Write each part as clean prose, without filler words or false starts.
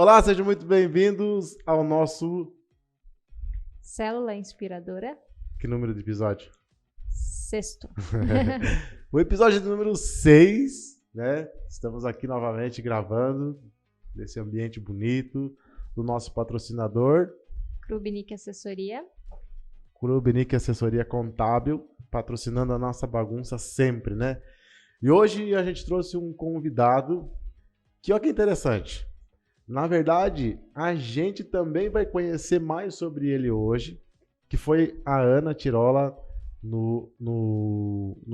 Olá, sejam muito bem-vindos ao nosso... Célula Inspiradora. Que número de episódio? 6º. O episódio número 6, né? Estamos aqui novamente gravando nesse ambiente bonito do nosso patrocinador. Clube Nick Assessoria. Clube Nick Assessoria Contábil, patrocinando a nossa bagunça sempre, né? E hoje a gente trouxe um convidado que, olha que interessante. Na verdade, a gente também vai conhecer mais sobre ele hoje, que foi a Ana Tirola no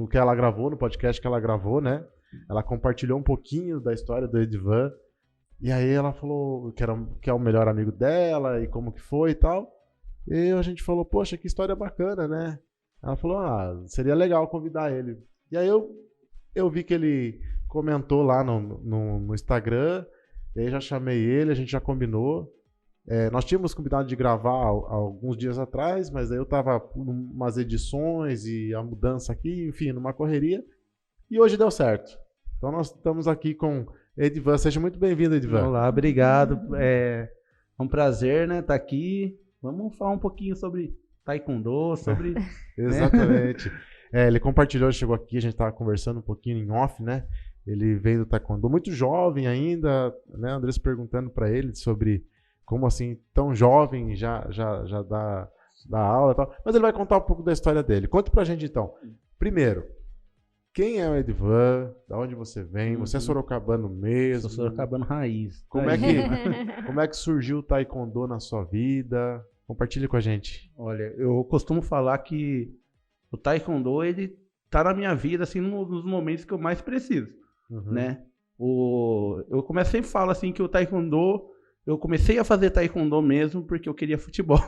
que ela gravou, no podcast que ela gravou, né? Ela compartilhou um pouquinho da história do Edvan, e aí ela falou que é o melhor amigo dela, e como que foi e tal. E a gente falou, poxa, que história bacana, né? Ela falou, seria legal convidar ele. E aí eu vi que ele comentou lá no Instagram, e aí já chamei ele, a gente já combinou. Nós tínhamos combinado de gravar há alguns dias atrás, mas aí eu tava com umas edições e a mudança aqui, enfim, numa correria. E hoje deu certo. Então nós estamos aqui com Edvan. Seja muito bem-vindo, Edvan. Olá, obrigado. É um prazer, né, estar aqui. Vamos falar um pouquinho sobre Taekwondo, sobre... Exatamente. Ele compartilhou, chegou aqui, a gente estava conversando um pouquinho em off, né? Ele veio do Taekwondo, muito jovem ainda, né? Andressa perguntando para ele sobre como assim, tão jovem, já dá aula e tal. Mas ele vai contar um pouco da história dele. Conte pra gente então. Primeiro, quem é o Edvan? Da onde você vem? Você é sorocabano mesmo? Sou sorocabano raiz. Como é que surgiu o Taekwondo na sua vida? Compartilhe com a gente. Olha, eu costumo falar que o Taekwondo, ele tá na minha vida, assim, nos momentos que eu mais preciso, né? Eu sempre falo, assim, que o Taekwondo... Eu comecei a fazer Taekwondo mesmo porque eu queria futebol.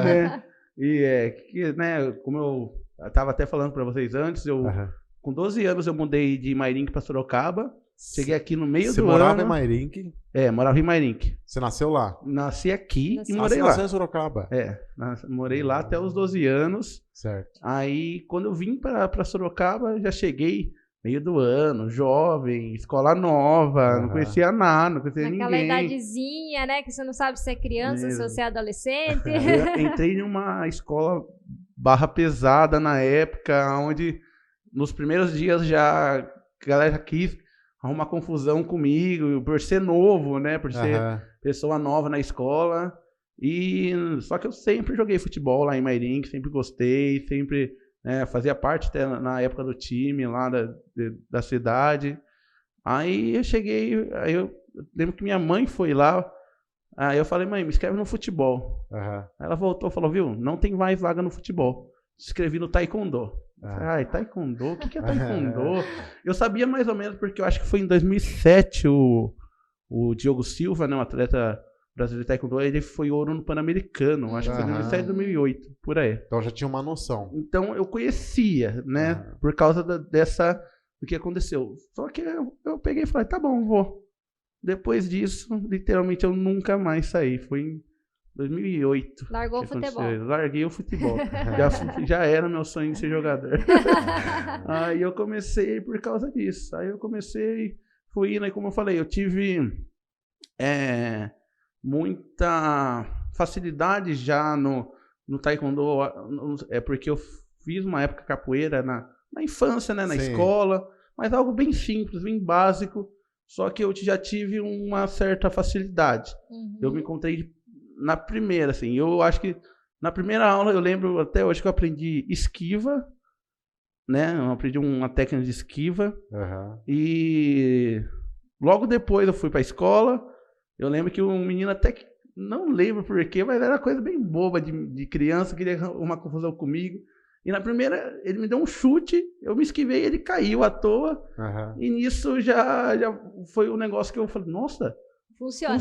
Né? E, né, como eu estava até falando para vocês antes, com 12 anos eu mudei de Mairink para Sorocaba. Cheguei aqui no meio do ano. Você morava em Mairink? Morava em Mairink. Você nasceu lá? Nasci aqui e morei lá. Nasceu em Sorocaba? Morei lá até os 12 anos. Certo. Aí, quando eu vim para Sorocaba, já cheguei meio do ano, jovem, escola nova, não conhecia nada, não conhecia ninguém. Naquela idadezinha, né, que você não sabe se é criança, se você é adolescente. Eu entrei numa escola barra pesada na época, onde nos primeiros dias já a galera quis arrumar confusão comigo, por ser novo, né, por ser pessoa nova na escola. Só que eu sempre joguei futebol lá em Mairink, sempre gostei, sempre... fazia parte até na época do time lá da cidade. Aí eu cheguei, aí eu lembro que minha mãe foi lá, aí eu falei, mãe, me inscreve no futebol. Aí ela voltou e falou, viu, não tem mais vaga no futebol. Escrevi no Taekwondo. Taekwondo? O que é Taekwondo? Eu sabia mais ou menos, porque eu acho que foi em 2007 o Diogo Silva, né, um atleta brasileiro de Taekwondo, ele foi ouro no Pan-Americano, acho que foi em 2007, 2008, por aí. Então já tinha uma noção. Então eu conhecia, né, por causa do que aconteceu. Só que eu peguei e falei, tá bom, vou. Depois disso, literalmente eu nunca mais saí. Foi em 2008. Largou o futebol. Larguei o futebol. já era meu sonho de ser jogador. Aí eu comecei por causa disso. Aí eu fui indo, e como eu falei, eu tive... muita facilidade já no Taekwondo, porque eu fiz uma época capoeira na infância, né, na escola, mas algo bem simples, bem básico, só que eu já tive uma certa facilidade. Eu me encontrei na primeira, assim, eu acho que na primeira aula, eu lembro até hoje que eu aprendi esquiva, né, eu aprendi uma técnica de esquiva, e logo depois eu fui para a escola. Eu lembro que um menino até que, não lembro porquê, mas era coisa bem boba de criança, queria uma confusão comigo. E na primeira, ele me deu um chute, eu me esquivei, ele caiu à toa. E nisso já foi um negócio que eu falei, nossa, funciona.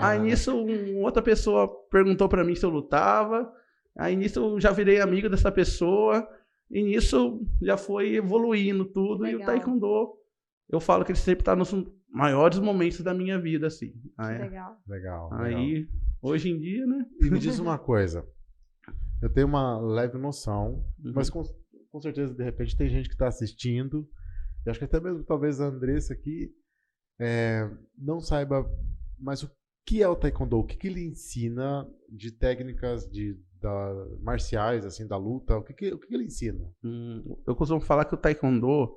Aí nisso, outra pessoa perguntou pra mim se eu lutava. Aí nisso eu já virei amigo dessa pessoa. E nisso já foi evoluindo tudo. Legal. E o Taekwondo, eu falo que ele sempre tá nos maiores momentos da minha vida, assim. Legal. Aí, hoje em dia, né? E me diz uma coisa. Eu tenho uma leve noção, mas com certeza, de repente, tem gente que está assistindo. E acho que até mesmo, talvez, a Andressa aqui não saiba, mas o que é o Taekwondo? O que ele ensina de técnicas marciais, assim, da luta? O que ele ensina? Eu costumo falar que o Taekwondo,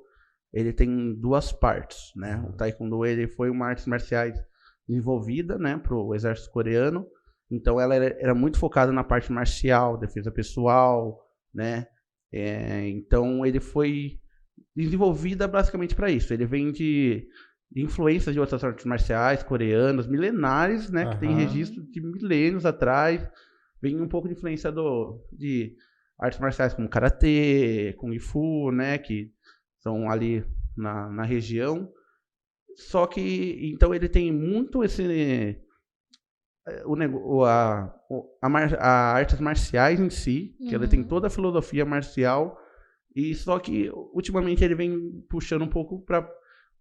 ele tem duas partes, né? O Taekwondo, ele foi uma arte marciais desenvolvida, né, pro exército coreano. Então, ela era muito focada na parte marcial, defesa pessoal, né? Então, ele foi desenvolvida basicamente para isso. Ele vem de influências de outras artes marciais coreanas, milenares, né? Que tem registro de milênios atrás. Vem um pouco de influência de artes marciais como karatê, kung fu, né? Que são ali na região. Só que, então, ele tem muito esse... a artes marciais em si, que ela tem toda a filosofia marcial, e só que ultimamente ele vem puxando um pouco para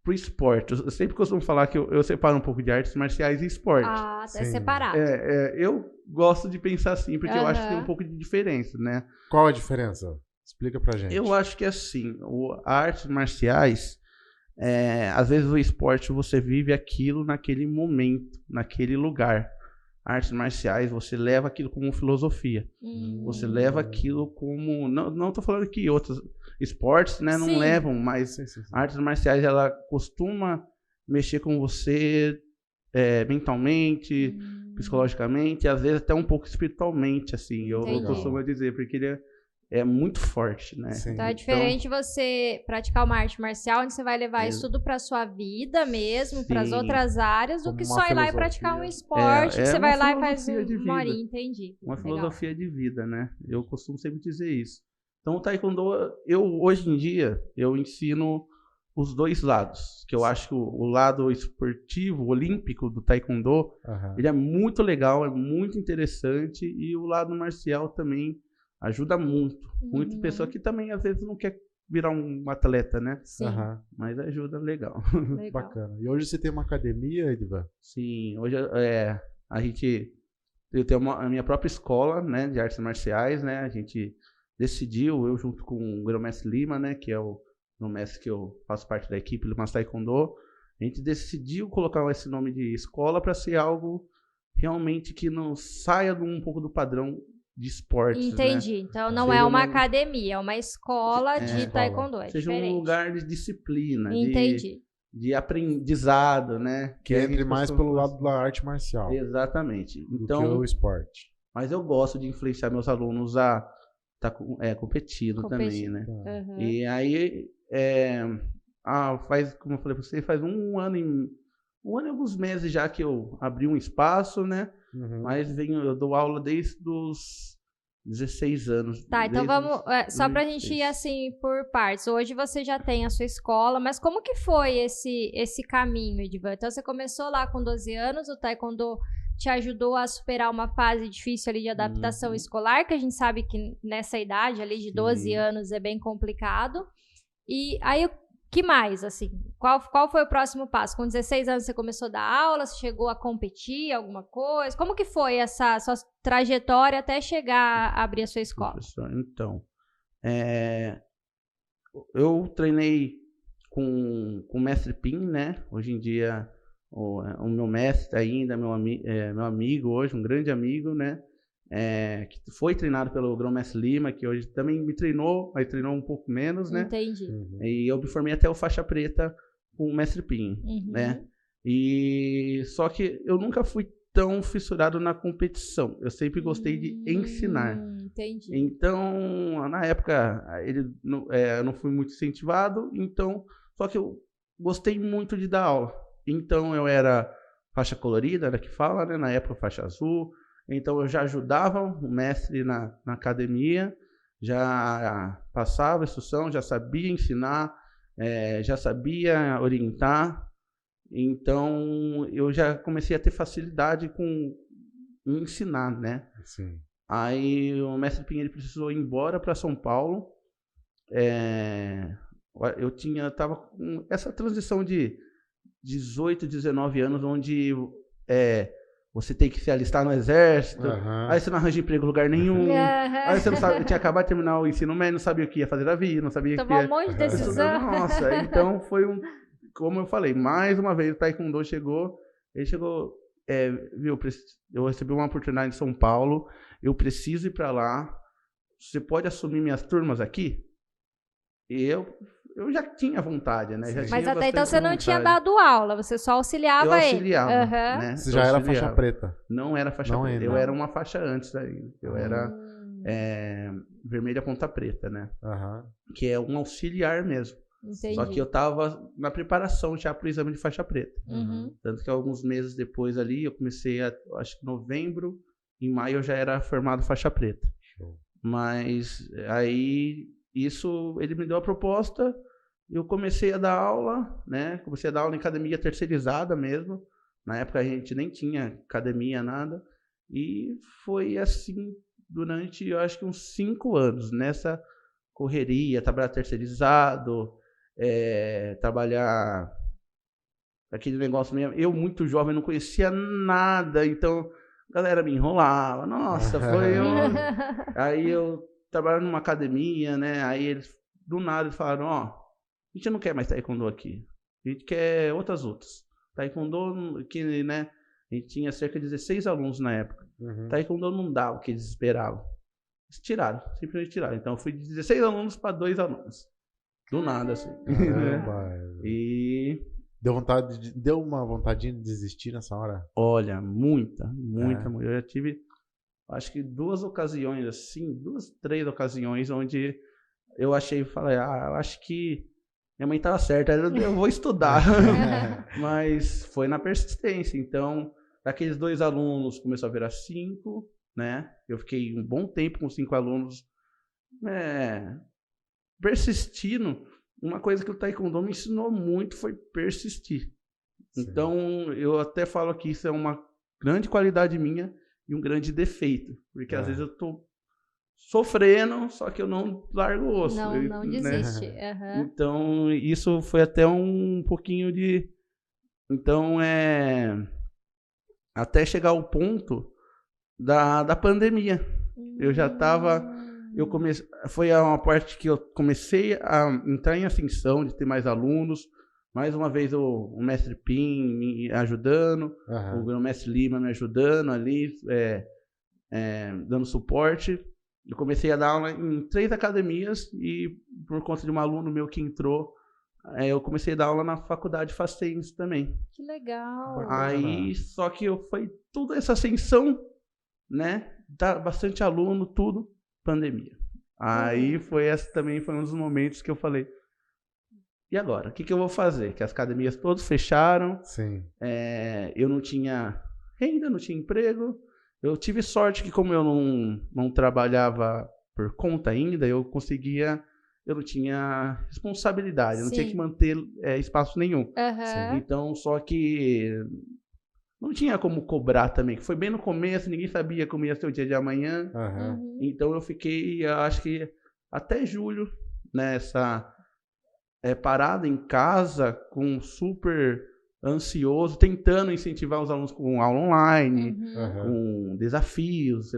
o esporte. Eu sempre costumo falar que eu separo um pouco de artes marciais e esporte. Ah, é separado. Eu gosto de pensar assim, porque eu acho que tem um pouco de diferença, né? Qual a diferença? Explica pra gente. Eu acho que assim, artes marciais, às vezes o esporte você vive aquilo naquele momento, naquele lugar. Artes marciais, você leva aquilo como filosofia. Você leva aquilo como... Não tô falando que outros esportes, né, não levam, mas artes marciais, ela costuma mexer com você mentalmente, psicologicamente, e às vezes até um pouco espiritualmente, assim. Eu costumo dizer, porque ele é muito forte, né? Sim. Então é diferente você praticar uma arte marcial onde você vai levar isso tudo pra sua vida mesmo, para as outras áreas, do que só ir lá e praticar um esporte, que você vai lá e faz uma horinha, entendi. Uma filosofia de vida, né? Eu costumo sempre dizer isso. Então o Taekwondo, hoje em dia, eu ensino os dois lados, que eu acho que o lado esportivo, olímpico do Taekwondo, ele é muito legal, é muito interessante, e o lado marcial também ajuda muito. Muita pessoa que também às vezes não quer virar um atleta, né? Sim. Mas ajuda legal. Bacana. E hoje você tem uma academia, Edivan? Sim, hoje eu tenho a minha própria escola, né, de artes marciais, né? A gente decidiu, eu junto com o Grão-Mestre Lima, né, que é o mestre que eu faço parte da equipe do Master Taekwondo, a gente decidiu colocar esse nome de escola para ser algo realmente que não saia um pouco do padrão de esportes. Entendi. Né? Então não é uma academia, é uma escola de Taekwondo. Seja diferente. Um lugar de disciplina, entendi. De aprendizado, né? Que entre mais pelo lado da arte marcial. Exatamente. Então, do que o esporte. Mas eu gosto de influenciar meus alunos a estar competindo também, né? E aí, como eu falei pra você, faz um ano e alguns meses já que eu abri um espaço, né? Mas eu dou aula desde os 16 anos. Tá, então vamos, só pra gente ir assim por partes. Hoje você já tem a sua escola, mas como que foi esse caminho, Edivan? Então você começou lá com 12 anos, o Taekwondo te ajudou a superar uma fase difícil ali de adaptação escolar, que a gente sabe que nessa idade ali de 12 anos é bem complicado. E aí, que mais, assim? Qual foi o próximo passo? Com 16 anos você começou a dar aula, você chegou a competir, alguma coisa? Como que foi essa sua trajetória até chegar a abrir a sua escola? Professor, então, eu treinei com o mestre Pim, né? Hoje em dia, o meu mestre ainda, meu amigo hoje, um grande amigo, né? Que foi treinado pelo Grão-Mestre Lima, que hoje também me treinou, mas treinou um pouco menos, né? Entendi. E eu me formei até o faixa preta com o mestre Pim, né? E só que eu nunca fui tão fissurado na competição. Eu sempre gostei de ensinar. Entendi. Então, na época, eu não fui muito incentivado, então, só que eu gostei muito de dar aula. Então, eu era faixa colorida, era que fala, né? Na época, faixa azul. Então, eu já ajudava o mestre na academia, já passava a instrução, já sabia ensinar, já sabia orientar. Então, eu já comecei a ter facilidade com ensinar, né? Sim. Aí, o mestre Pinheiro precisou ir embora para São Paulo. Eu estava com essa transição de 18, 19 anos, onde você tem que se alistar no exército, aí você não arranja emprego em lugar nenhum, aí você não sabe, tinha acabado de terminar o ensino médio, não sabia o que ia fazer da vida, não sabia Tomou um monte de decisão. Nossa, então foi como eu falei, mais uma vez o Taekwondo chegou, viu, eu recebi uma oportunidade em São Paulo, eu preciso ir para lá, você pode assumir minhas turmas aqui? E eu já tinha vontade, né? Mas até então você não tinha dado aula, você só auxiliava ele. Eu auxiliava, né? Você já era faixa preta? Não era faixa preta, eu era uma faixa antes ainda. Eu era vermelha ponta preta, né? Que é um auxiliar mesmo. Entendi. Só que eu tava na preparação já para o exame de faixa preta. Tanto que alguns meses depois ali, eu comecei, acho que em novembro, em maio eu já era formado faixa preta. Show. Mas aí, ele me deu a proposta, eu comecei a dar aula, né? Comecei a dar aula em academia terceirizada mesmo. Na época a gente nem tinha academia, nada. E foi assim durante, eu acho que uns 5 anos, nessa correria, trabalhar terceirizado, trabalhar aquele negócio mesmo. Eu, muito jovem, não conhecia nada, então a galera me enrolava. Nossa, Aí eu trabalhava numa academia, né? Aí eles, do nada, falaram, a gente não quer mais Taekwondo aqui. A gente quer outras lutas. Taekwondo, que, né? A gente tinha cerca de 16 alunos na época. Taekwondo não dá o que eles esperavam. Eles tiraram, simplesmente tiraram. Então eu fui de 16 alunos para 2 alunos. Do nada, assim. Caramba. E... Deu uma vontade de desistir nessa hora? Olha, muita. Eu já tive, acho que 2 ocasiões, assim, 2, 3 ocasiões onde eu falei, eu acho que minha mãe estava certa, eu vou estudar. Mas foi na persistência. Então, daqueles 2 alunos, começou a virar 5, né? Eu fiquei um bom tempo com 5 alunos, persistindo. Uma coisa que o Taekwondo me ensinou muito foi persistir. Sim. Então, eu até falo que isso é uma grande qualidade minha e um grande defeito. Porque às vezes eu tô sofrendo, só que eu não largo o osso. Não desiste. Então, isso foi até um pouquinho de... Então, até chegar ao ponto da pandemia. Eu já estava... Foi uma parte que eu comecei a entrar em ascensão, de ter mais alunos. Mais uma vez o mestre Pim me ajudando, o mestre Lima me ajudando ali, dando suporte. Eu comecei a dar aula em 3 academias e por conta de um aluno meu que entrou, eu comecei a dar aula na faculdade Facens também. Que legal! Aí, só que foi toda essa ascensão, né? Bastante aluno, tudo. Pandemia. Aí também foi um dos momentos que eu falei, e agora? O que eu vou fazer? Que as academias todas fecharam. Sim. Eu não tinha renda, não tinha emprego. Eu tive sorte que como eu não trabalhava por conta ainda, eu não tinha responsabilidade, eu não tinha que manter espaço nenhum. Então, só que não tinha como cobrar também, que foi bem no começo, ninguém sabia como ia ser o dia de amanhã. Então eu fiquei, acho que até julho, nessa parado em casa, super ansioso, tentando incentivar os alunos com aula online, com desafios.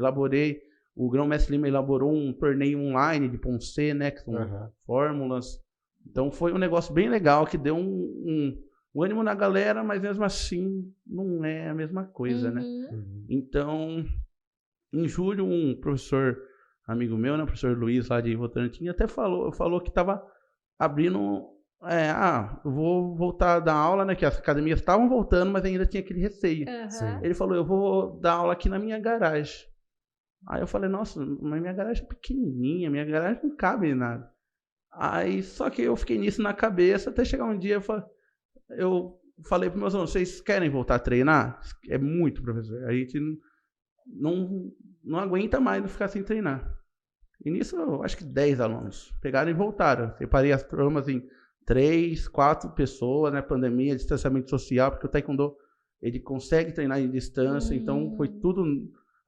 O Grão-Mestre Lima elaborou um torneio online de Poncê, né, que são fórmulas. Então foi um negócio bem legal, que deu um ânimo na galera, mas mesmo assim não é a mesma coisa, né? Então, em julho, um professor amigo meu, né, o professor Luiz, lá de Votorantim, até falou que estava abrindo, eu vou voltar a dar aula, né, que as academias estavam voltando, mas ainda tinha aquele receio. Ele falou, eu vou dar aula aqui na minha garagem. Aí eu falei, nossa, mas minha garagem é pequenininha, minha garagem não cabe em nada. Aí, só que eu fiquei nisso na cabeça, até chegar um dia, eu falei para meus alunos, vocês querem voltar a treinar? É muito, professor. A gente não aguenta mais ficar sem treinar. E nisso, eu acho que 10 alunos pegaram e voltaram. Separei as turmas em 3, 4 pessoas, né? Pandemia, distanciamento social, porque o Taekwondo, ele consegue treinar em distância, então foi tudo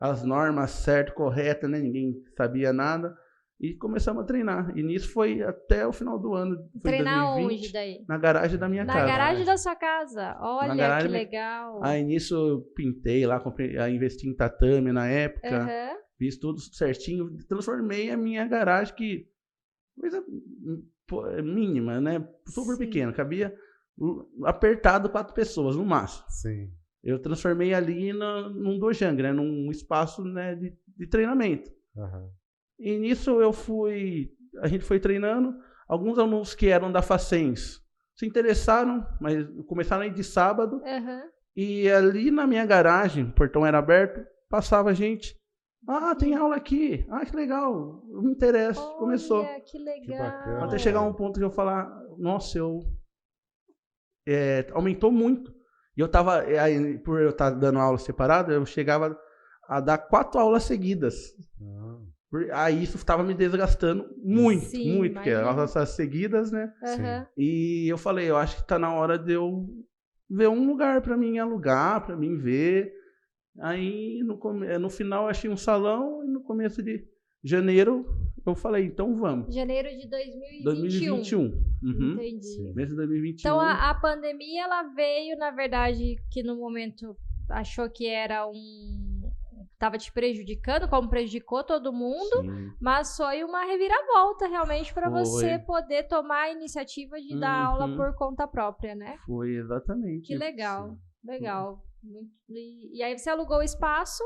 as normas certas, corretas, né? Ninguém sabia nada. E começamos a treinar. E nisso foi até o final do ano. Foi treinar 2020, onde daí? Na garagem da minha casa. Na garagem da sua casa. Olha, que legal. Aí nisso eu pintei lá, investi em tatame na época. Fiz tudo certinho. Transformei a minha garagem, que coisa mínima, né? Super pequena. Cabia apertado 4 pessoas, no máximo. Sim. Eu transformei ali num dojang, né? Num espaço, né, de treinamento. Uhum. E nisso a gente foi treinando. Alguns alunos que eram da Facens se interessaram, mas começaram a ir de sábado. Uhum. E ali na minha garagem, o portão era aberto, passava gente. Ah, tem aula aqui. Ah, que legal. Eu me interesso. Olha, começou. Que legal. Que bacana. Até chegar um ponto que eu falar, nossa, aumentou muito. E eu tava, por eu estar dando aula separada, eu chegava a dar 4 aulas seguidas. Aí isso estava me desgastando muito, Sim, muito, porque aulas seguidas, né? Uhum. E eu falei, eu acho que tá na hora de eu ver um lugar para mim alugar, para mim ver. Aí no final eu achei um salão e no começo de janeiro eu falei, então vamos. Janeiro de 2021. 2021. Uhum. Entendi. Mês de 2021. Então a pandemia ela veio, na verdade, que no momento achou que era estava te prejudicando, como prejudicou todo mundo, Sim. mas foi uma reviravolta realmente para você poder tomar a iniciativa de dar aula por conta própria, né? Foi exatamente. Que legal, legal. E aí você alugou o espaço?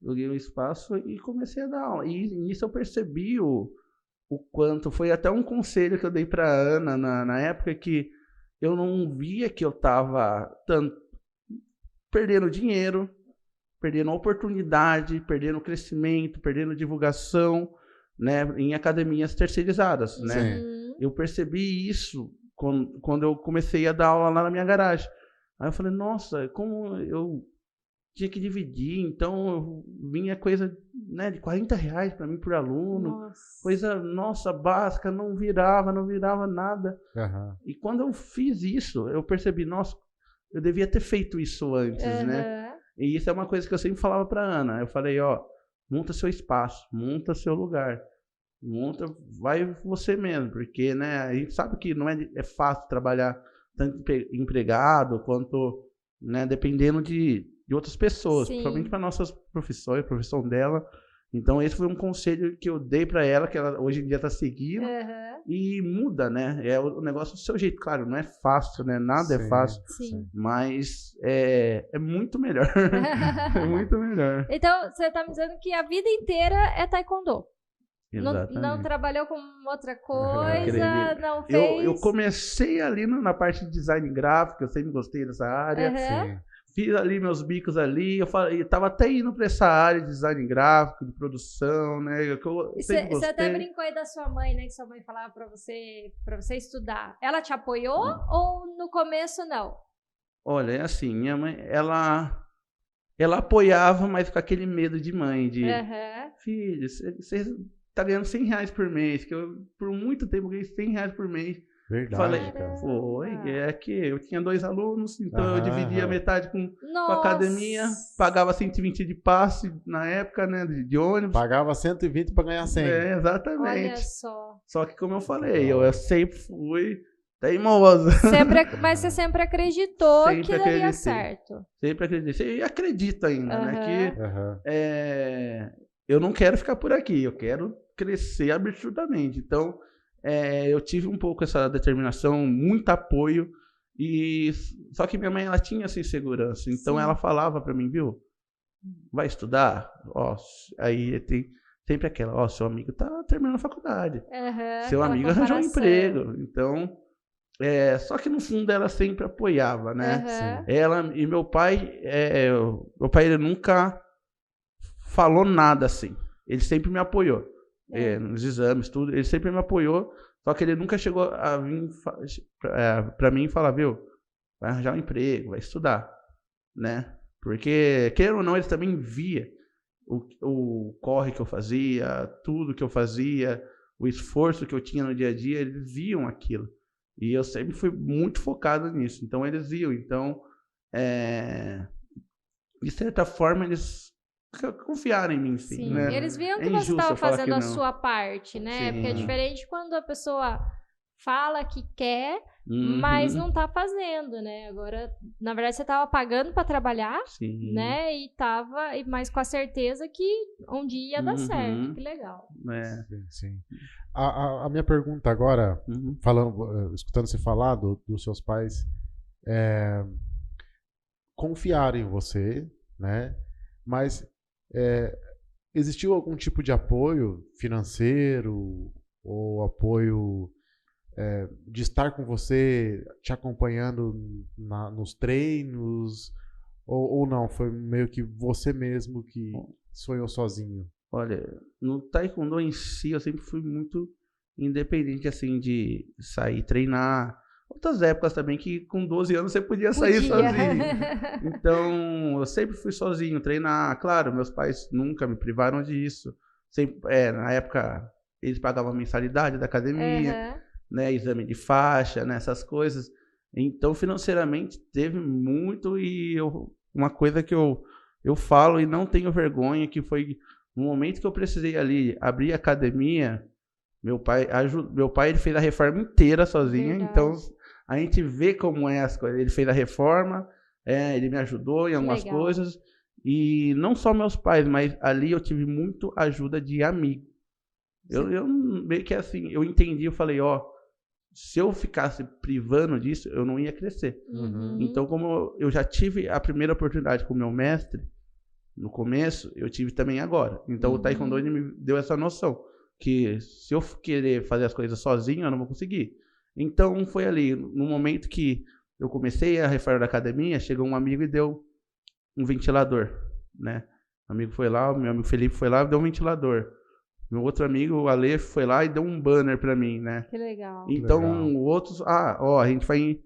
Aluguei um espaço e comecei a dar aula. E nisso eu percebi o quanto, foi até um conselho que eu dei para Ana na época, que eu não via que eu estava perdendo dinheiro, perdendo oportunidade, perdendo crescimento, perdendo divulgação, né, em academias terceirizadas, né? Eu percebi isso quando eu comecei a dar aula lá na minha garagem. Aí eu falei, nossa, como eu tinha que dividir, então vinha coisa, né, de R$40 para mim por aluno, coisa, nossa, básica, não virava nada. Uhum. E quando eu fiz isso, eu percebi, nossa, eu devia ter feito isso antes, né? E isso é uma coisa que eu sempre falava para Ana. Eu falei, monta seu espaço, monta seu lugar, vai você mesmo, porque, né, a gente sabe que não é fácil trabalhar tanto empregado quanto, né, dependendo de outras pessoas, principalmente para nossas profissões, a profissão dela. Então esse foi um conselho que eu dei para ela, que ela hoje em dia está seguindo, e muda, né? É o negócio do seu jeito, claro, não é fácil, né? Nada é fácil, mas é muito melhor. É muito melhor. Então você está me dizendo que a vida inteira é taekwondo? Não trabalhou com outra coisa, não fez? Eu comecei ali na parte de design gráfico, eu sempre gostei dessa área. Fiz ali meus bicos ali, eu tava até indo para essa área de design gráfico, de produção, né? Você até brincou aí da sua mãe, né? Que sua mãe falava para você estudar. Ela te apoiou ou no começo não? Olha, é assim, minha mãe, ela apoiava, mas com aquele medo de mãe, de filho, você tá ganhando R$100 por mês, que eu por muito tempo ganhei R$100 por mês. Verdade. Falei, é que eu tinha 2 alunos, então eu dividia metade com a academia, pagava 120 de passe na época, né, de ônibus. Pagava 120 para ganhar 100. Exatamente. Olha só. Só que como eu falei, eu sempre fui teimoso. Mas você sempre acreditou que daria certo. Sempre acreditei. E acredito ainda, né, que eu não quero ficar por aqui, eu quero crescer absurdamente. Então, eu tive um pouco essa determinação, muito apoio, só que minha mãe, ela tinha essa insegurança, então ela falava para mim, viu, vai estudar, aí tem sempre aquela, seu amigo tá terminando a faculdade, seu amigo arranjou um emprego, então, só que no fundo ela sempre apoiava, né, ela e meu pai, ele nunca falou nada assim, ele sempre me apoiou. Nos exames, tudo, ele sempre me apoiou, só que ele nunca chegou a vir para mim e falar, viu, vai arranjar um emprego, vai estudar, né? Porque, querendo ou não, ele também via o corre que eu fazia, tudo que eu fazia, o esforço que eu tinha no dia a dia, eles viam aquilo. E eu sempre fui muito focado nisso, então eles viam. Então, de certa forma, eles confiaram em mim, sim, né? Eles viam que você estava fazendo a sua parte, né? Porque é diferente quando a pessoa fala que quer, mas não tá fazendo, né? Agora, na verdade, você estava pagando para trabalhar, né? Mas com a certeza que um dia ia dar certo. Que legal. Sim. A minha pergunta agora, escutando você falar dos seus pais, confiaram em você, né? Mas existiu algum tipo de apoio financeiro ou apoio de estar com você, te acompanhando nos treinos, ou não? Foi meio que você mesmo que sonhou sozinho? Olha, no taekwondo em si, eu sempre fui muito independente, assim, de sair treinar. Outras épocas também que com 12 anos você podia sair sozinho. Então, eu sempre fui sozinho treinar. Claro, meus pais nunca me privaram disso. Sempre, na época, eles pagavam a mensalidade da academia, né, exame de faixa, né, essas coisas. Então, financeiramente, teve muito. E uma coisa que eu falo e não tenho vergonha, que foi no momento que eu precisei ali abrir a academia, meu pai ele fez a reforma inteira sozinho. Verdade. Então a gente vê como é as coisas. Ele fez a reforma, ele me ajudou em algumas coisas. E não só meus pais, mas ali eu tive muito ajuda de amigo. Eu meio que assim, eu entendi, eu falei, se eu ficasse privando disso, eu não ia crescer. Então, como eu já tive a primeira oportunidade com o meu mestre, no começo, eu tive também agora. Então o taekwondo ele me deu essa noção, que se eu querer fazer as coisas sozinho, eu não vou conseguir. Então foi ali, no momento que eu comecei a reforma da academia, chegou um amigo e deu um ventilador, né? Meu amigo Felipe foi lá e deu um ventilador. Meu outro amigo, o Ale, foi lá e deu um banner pra mim, né? Que legal. Então, outros, a gente vai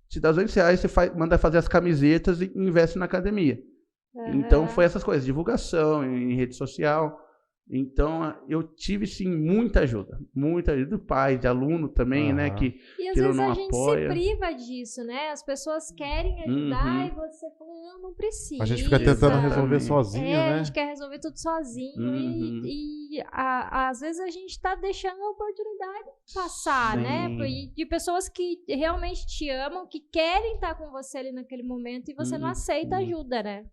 te dar R$200, você manda fazer as camisetas e investe na academia. Então, foi essas coisas, divulgação em rede social. Então, eu tive, sim, muita ajuda do pai, de aluno também, né, que e às vezes a gente se priva disso, né? As pessoas querem ajudar e você fala, não precisa. A gente fica tentando resolver sozinho, né? A gente quer resolver tudo sozinho e às vezes a gente tá deixando a oportunidade passar, né? De pessoas que realmente te amam, que querem estar com você ali naquele momento e você não aceita ajuda, né?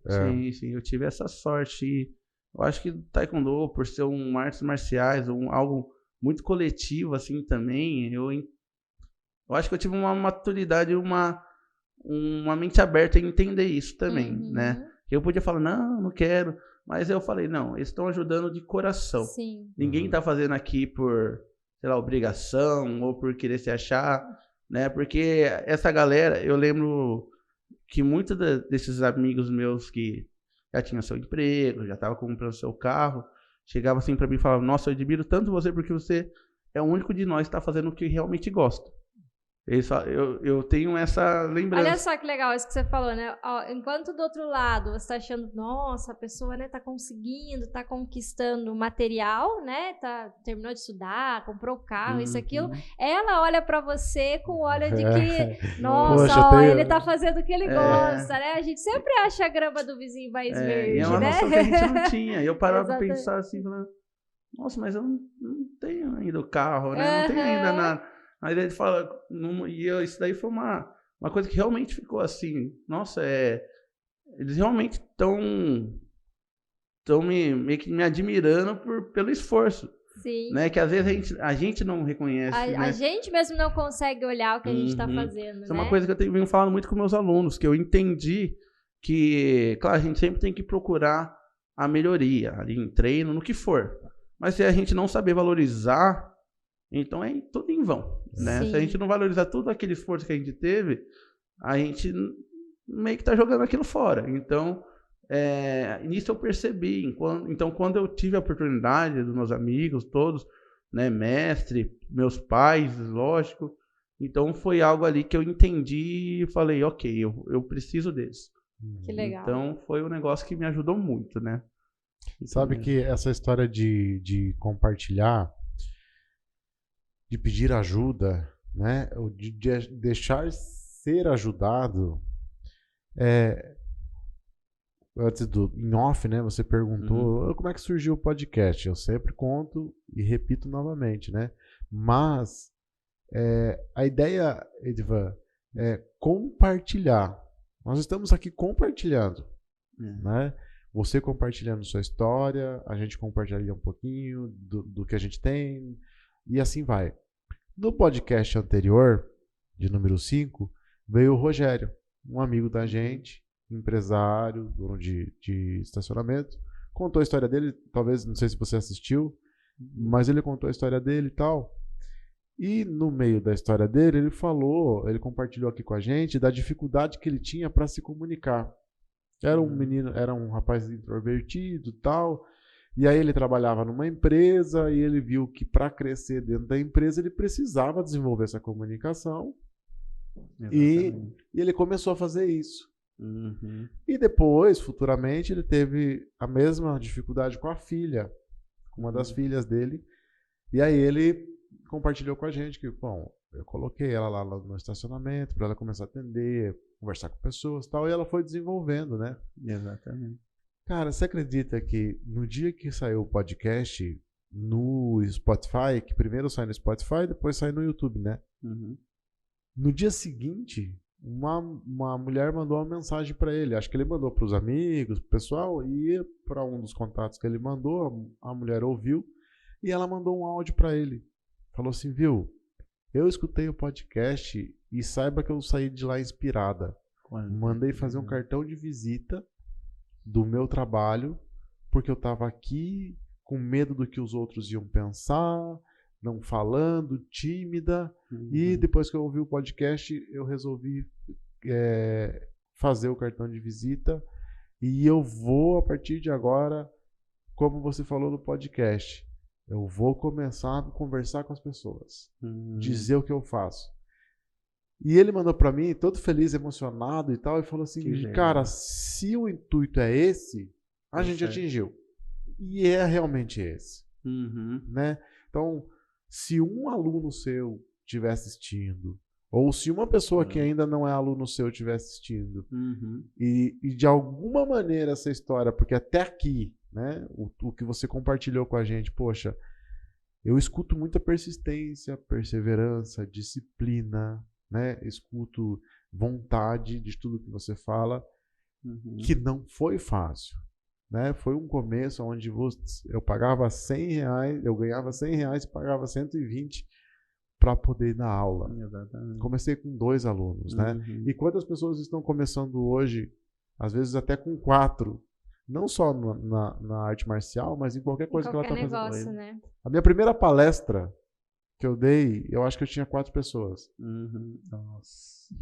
Sim, eu tive essa sorte. Eu acho que o taekwondo, por ser artes marciais, algo muito coletivo assim também, eu acho que eu tive uma maturidade, uma mente aberta em entender isso também, né? Eu podia falar, não quero, mas eu falei, não, eles estão ajudando de coração. Sim. Ninguém tá fazendo aqui por, sei lá, obrigação ou por querer se achar, né? Porque essa galera, eu lembro que muitos desses amigos meus que já tinha seu emprego, já estava comprando seu carro, chegava assim para mim e falava, nossa, eu admiro tanto você porque você é o único de nós que está fazendo o que realmente gosta. Eu tenho essa lembrança. Olha só que legal isso que você falou, né? Enquanto do outro lado você tá achando, nossa, a pessoa, né, tá conseguindo, tá conquistando material, né? Terminou de estudar, comprou o carro, isso, aquilo. Ela olha pra você com o olho de que, nossa, ele tá fazendo o que ele gosta, né? A gente sempre acha a grama do vizinho mais verde, e é uma né? noção que a gente não tinha. E eu parava pra pensar assim, falando, nossa, mas eu não tenho ainda o carro, né? Não tenho ainda nada. Aí ele fala, isso daí foi uma coisa que realmente ficou assim, nossa, eles realmente estão meio que me admirando pelo esforço. Sim. Né? Que às vezes a gente não reconhece. A gente mesmo não consegue olhar o que a gente está fazendo. Isso é uma coisa que eu venho falando muito com meus alunos, que eu entendi que, claro, a gente sempre tem que procurar a melhoria ali em treino, no que for. Mas se a gente não saber valorizar, então é tudo em vão, né? Se a gente não valorizar todo aquele esforço que a gente teve, a gente meio que tá jogando aquilo fora. Então, nisso eu percebi. Então, quando eu tive a oportunidade dos meus amigos todos, né, mestre, meus pais, lógico, então foi algo ali que eu entendi e falei, ok, eu preciso deles. Que legal. Então, foi um negócio que me ajudou muito, né? Sabe que essa história de compartilhar, de pedir ajuda, né, de deixar ser ajudado, antes em off, né, você perguntou como é que surgiu o podcast. Eu sempre conto e repito novamente, né, mas a ideia, Edivan, é compartilhar. Nós estamos aqui compartilhando, né, você compartilhando sua história, a gente compartilha um pouquinho do que a gente tem, e assim vai. No podcast anterior, de número 5, veio o Rogério, um amigo da gente, empresário, dono de estacionamento, contou a história dele, talvez, não sei se você assistiu, mas ele contou a história dele e tal. E no meio da história dele, ele compartilhou aqui com a gente da dificuldade que ele tinha para se comunicar. Era um menino, era um rapaz introvertido e tal. E aí ele trabalhava numa empresa e ele viu que para crescer dentro da empresa ele precisava desenvolver essa comunicação. E ele começou a fazer isso. E depois, futuramente, ele teve a mesma dificuldade com a filha, com uma das filhas dele. E aí ele compartilhou com a gente que, bom, eu coloquei ela lá no estacionamento para ela começar a atender, conversar com pessoas e tal, e ela foi desenvolvendo, né? Exatamente. Cara, você acredita que no dia que saiu o podcast no Spotify, que primeiro sai no Spotify, depois sai no YouTube, né? No dia seguinte, uma mulher mandou uma mensagem para ele. Acho que ele mandou para os amigos, pro pessoal, e para um dos contatos que ele mandou, a mulher ouviu e ela mandou um áudio para ele. Falou assim, viu? Eu escutei o podcast e saiba que eu saí de lá inspirada. Mandei fazer um cartão de visita do meu trabalho, porque eu estava aqui com medo do que os outros iam pensar, não falando, tímida. E depois que eu ouvi o podcast, eu resolvi fazer o cartão de visita. E eu vou, a partir de agora, como você falou no podcast, eu vou começar a conversar com as pessoas, dizer o que eu faço. E ele mandou para mim, todo feliz, emocionado e tal, e falou assim, cara, se o intuito é esse, a gente atingiu. E é realmente esse. Né? Então, se um aluno seu estiver assistindo, ou se uma pessoa que ainda não é aluno seu estiver assistindo, e de alguma maneira essa história, porque até aqui, né, o que você compartilhou com a gente, poxa, eu escuto muita persistência, perseverança, disciplina, né, escuto vontade de tudo que você fala, que não foi fácil. Né? Foi um começo onde eu pagava R$100, eu ganhava R$100 e pagava 120 para poder ir na aula. Exatamente. Comecei com 2 alunos, né? E quantas pessoas estão começando hoje, às vezes até com 4, não só na arte marcial, mas em qualquer coisa que ela está fazendo. Né? A minha primeira palestra que eu dei, eu acho que eu tinha 4 pessoas. Nossa.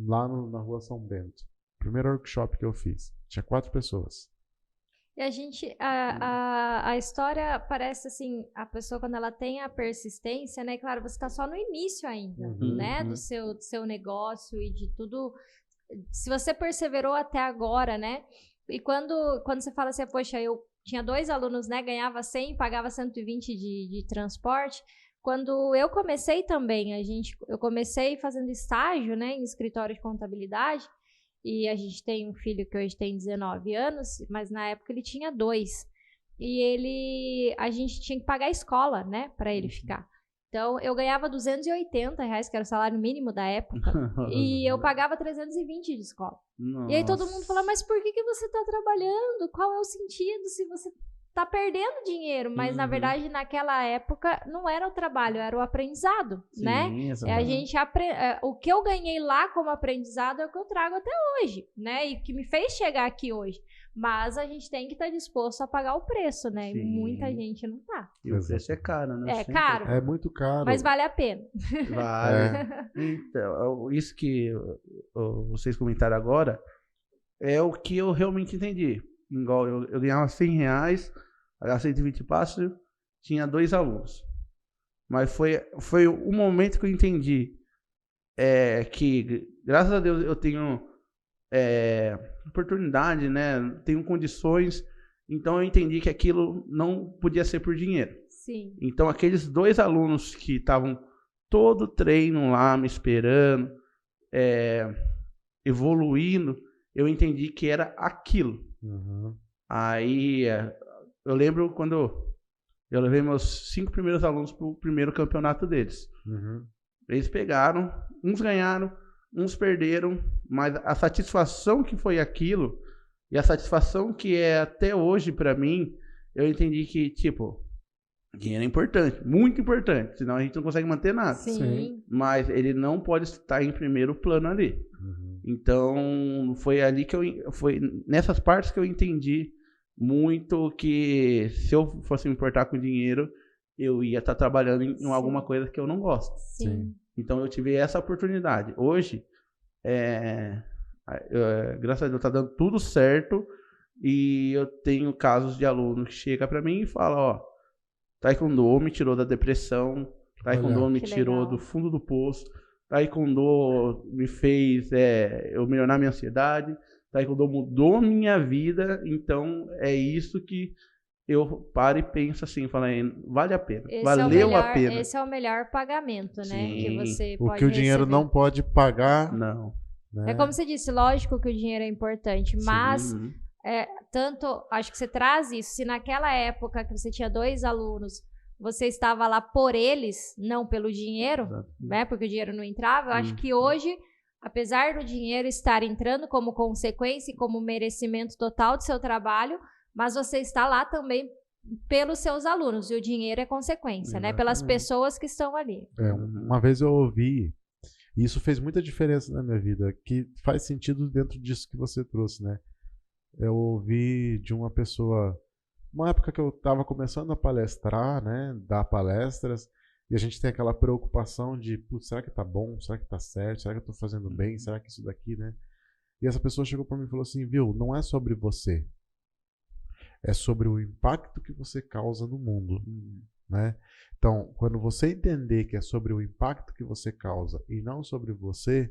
Lá na rua São Bento. Primeiro workshop que eu fiz. Tinha 4 pessoas. E a gente, a história parece assim, a pessoa quando ela tem a persistência, né, claro, você está só no início ainda, né, do seu negócio e de tudo, se você perseverou até agora, né, e quando você fala assim, poxa, eu tinha 2 alunos, né, ganhava 100, pagava 120 de transporte, quando eu comecei também, eu comecei fazendo estágio, né, em escritório de contabilidade. E a gente tem um filho que hoje tem 19 anos, mas na época ele tinha 2. E a gente tinha que pagar a escola, né, para ele ficar. Então, eu ganhava R$280, que era o salário mínimo da época, e eu pagava 320 de escola. Nossa. E aí todo mundo falava, mas por que você está trabalhando? Qual é o sentido se você tá perdendo dinheiro? Mas, na verdade, naquela época, não era o trabalho, era o aprendizado, né? O que eu ganhei lá como aprendizado é o que eu trago até hoje, né? E que me fez chegar aqui hoje. Mas a gente tem que estar disposto a pagar o preço, né? E muita gente não tá. E o preço é caro, né? É caro. É muito caro. Mas vale a pena. Vale. Então, isso que vocês comentaram agora é o que eu realmente entendi. Igual eu ganhava R$100, pagava 120 passos, tinha 2 alunos. Mas foi o momento que eu entendi que, graças a Deus, eu tenho oportunidade, né? Tenho condições. Então eu entendi que aquilo não podia ser por dinheiro. Sim. Então aqueles 2 alunos que estavam todo o treino lá me esperando, evoluindo, eu entendi que era aquilo. Aí eu lembro quando eu levei meus 5 primeiros alunos para o primeiro campeonato deles. Eles pegaram, uns ganharam, uns perderam, mas a satisfação que foi aquilo e a satisfação que é até hoje para mim, eu entendi que, tipo, Dinheiro é importante, muito importante, senão a gente não consegue manter nada. Sim. Mas ele não pode estar em primeiro plano ali. Então, foi ali que foi nessas partes que eu entendi muito que se eu fosse me importar com dinheiro, eu ia estar trabalhando em alguma coisa que eu não gosto. Sim. Então, eu tive essa oportunidade. Hoje, graças a Deus, tá dando tudo certo e eu tenho casos de aluno que chega para mim e fala, ó, Taekwondo me tirou da depressão, Taekwondo me tirou do fundo do poço, Taekwondo me fez eu melhorar minha ansiedade, Taekwondo mudou minha vida, então é isso que eu paro e penso assim, vale a pena, valeu a pena. Esse é o melhor pagamento, né? Sim. Que você O pode que o dinheiro receber. não pode pagar. Não. Né? É como você disse, lógico que o dinheiro é importante, mas tanto, acho que você traz isso, se naquela época que você tinha 2 alunos, você estava lá por eles, não pelo dinheiro, né? Porque o dinheiro não entrava, eu acho que hoje, apesar do dinheiro estar entrando como consequência e como merecimento total do seu trabalho, mas você está lá também pelos seus alunos, e o dinheiro é consequência, né? Pelas pessoas que estão ali. Uma vez eu ouvi, e isso fez muita diferença na minha vida, que faz sentido dentro disso que você trouxe, né? Eu ouvi de uma pessoa, uma época que eu estava começando a palestrar, né? Dar palestras, e a gente tem aquela preocupação de, putz, será que tá bom? Será que tá certo? Será que eu tô fazendo bem? Será que isso daqui, né? E essa pessoa chegou para mim e falou assim, viu, não é sobre você. É sobre o impacto que você causa no mundo, né? Então, quando você entender que é sobre o impacto que você causa e não sobre você,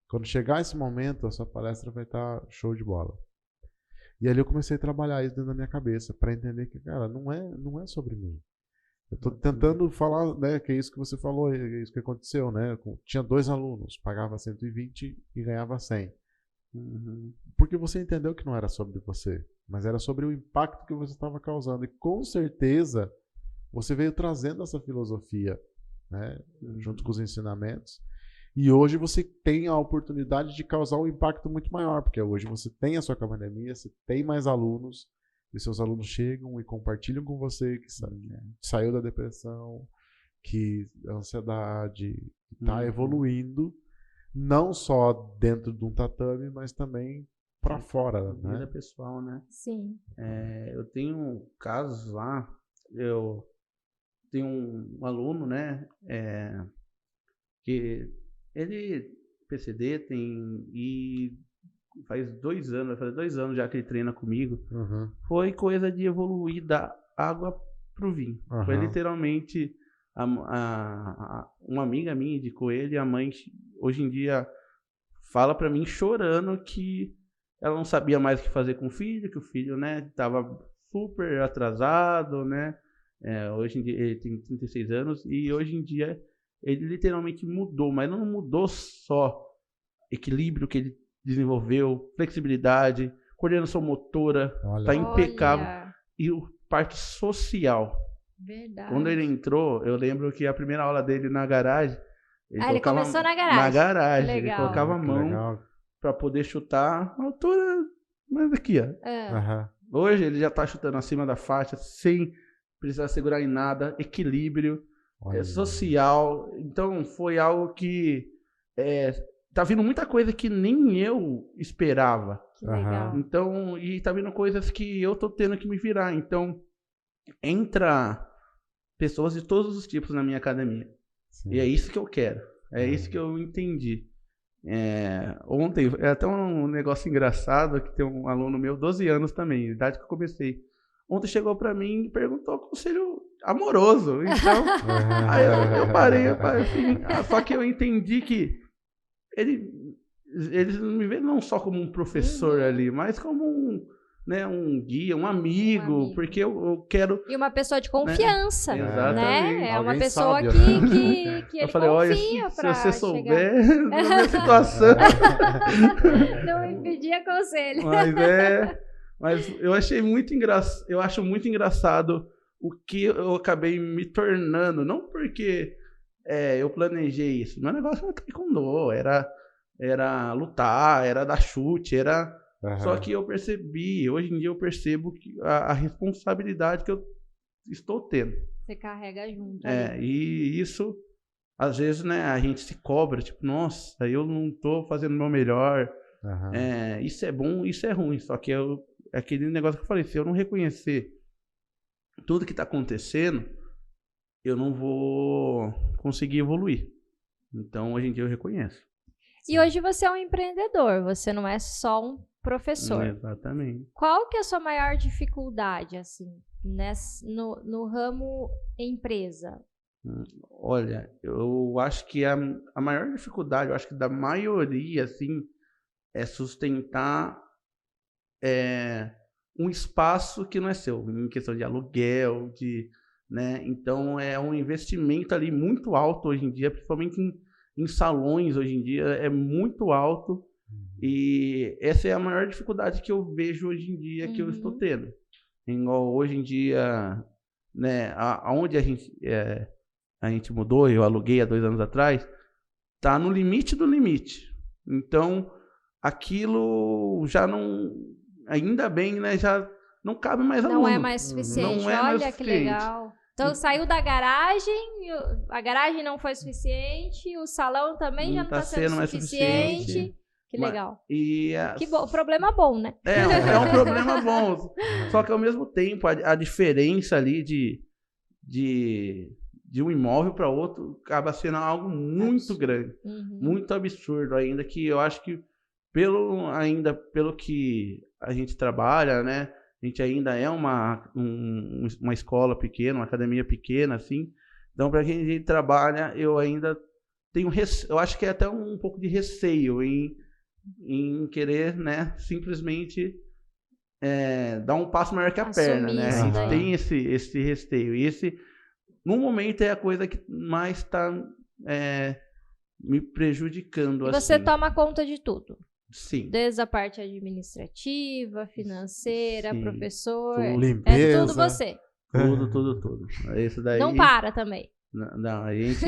quando chegar esse momento, a sua palestra vai estar show de bola. E ali eu comecei a trabalhar isso dentro da minha cabeça, para entender que, cara, não é sobre mim. Eu estou tentando falar, né, que é isso que você falou, é isso que aconteceu, né? Tinha 2 alunos, pagava 120 e ganhava 100. Porque você entendeu que não era sobre você, mas era sobre o impacto que você estava causando. E com certeza você veio trazendo essa filosofia, né, junto com os ensinamentos. E hoje você tem a oportunidade de causar um impacto muito maior, porque hoje você tem a sua academia, você tem mais alunos, e seus alunos chegam e compartilham com você que saiu da depressão, que a ansiedade está evoluindo, não só dentro de um tatame, mas também para fora, né? Vida pessoal, né? Sim. Eu tenho casos lá, eu tenho um aluno, né, que ele, PCD, e faz 2 anos, vai fazer 2 anos já que ele treina comigo. Foi coisa de evoluir da água pro vinho. Foi literalmente uma amiga minha indicou ele, e a mãe hoje em dia fala pra mim chorando que ela não sabia mais o que fazer com o filho, que o filho, né, tava super atrasado, né? Hoje em dia ele tem 36 anos e hoje em dia ele literalmente mudou, mas não mudou só equilíbrio que ele desenvolveu, flexibilidade, coordenação motora, tá impecável. E o parte social. Verdade. Quando ele entrou, eu lembro que a primeira aula dele na garagem, ele começou na garagem. Na garagem, legal. Ele colocava a mão para poder chutar a altura, mas aqui, ó. Hoje ele já tá chutando acima da faixa, sem precisar segurar em nada, equilíbrio, social. Então foi algo que tá vindo muita coisa que nem eu esperava. Que legal. Então, e tá vindo coisas que eu tô tendo que me virar. Então, entra pessoas de todos os tipos na minha academia. Sim. E é isso que eu quero. É isso que eu entendi. Ontem, é até um negócio engraçado, que tem um aluno meu, 12 anos também, idade que eu comecei. Ontem chegou pra mim e perguntou conselho amoroso. Então, aí eu parei assim, só que eu entendi que eles não me veem não só como um professor ali, mas como um guia, um amigo, porque eu quero... E uma pessoa de confiança, né? Exatamente. É uma pessoa sábio, que ele falei, confia se você souber da minha situação... Não me pedia conselho. Mas eu achei muito engraçado, eu acho muito engraçado o que eu acabei me tornando, não porque eu planejei isso, meu negócio era taekwondo, era lutar, era dar chute, só que eu percebi, hoje em dia eu percebo que a responsabilidade que eu estou tendo. Você carrega junto. E isso, às vezes, né, a gente se cobra, tipo, nossa, eu não estou fazendo o meu melhor. Isso é bom, isso é ruim. Só que é aquele negócio que eu falei, se eu não reconhecer tudo que está acontecendo, eu não vou conseguir evoluir. Então, hoje em dia, eu reconheço. E hoje você é um empreendedor, você não é só um professor. Exatamente. Qual que é a sua maior dificuldade, assim, no ramo empresa? Olha, eu acho que a maior dificuldade, eu acho que da maioria, assim, é sustentar um espaço que não é seu, em questão de aluguel, né? Então, é um investimento ali muito alto hoje em dia, principalmente em salões hoje em dia, é muito alto. E essa é a maior dificuldade que eu vejo hoje em dia, que eu estou tendo. Igual hoje em dia, né, aonde a gente mudou, eu aluguei há 2 anos atrás, tá no limite do limite. Então, aquilo já não, ainda bem, né, já não cabe mais aluno. Não é mais suficiente. Não é mais Olha que legal. Então saiu da garagem, a garagem não foi suficiente, o salão também já não está sendo mais suficiente. Que legal. Que problema bom, né? É um problema bom. Só que ao mesmo tempo, a diferença ali de um imóvel para outro acaba sendo algo muito grande, muito absurdo ainda, que eu acho que pelo que a gente trabalha, né? A gente ainda é uma escola pequena, uma academia pequena, assim. Então, para quem a gente trabalha, eu ainda tenho eu acho que é até um pouco de receio em querer, né, simplesmente dar um passo maior que a perna, né? A gente tem esse receio. E no momento, é a coisa que mais está me prejudicando. E você toma conta de tudo? Sim. Desde a parte administrativa, financeira, professor. Limpeza. É tudo você. Tudo. Isso daí... Não para também. Não, a gente...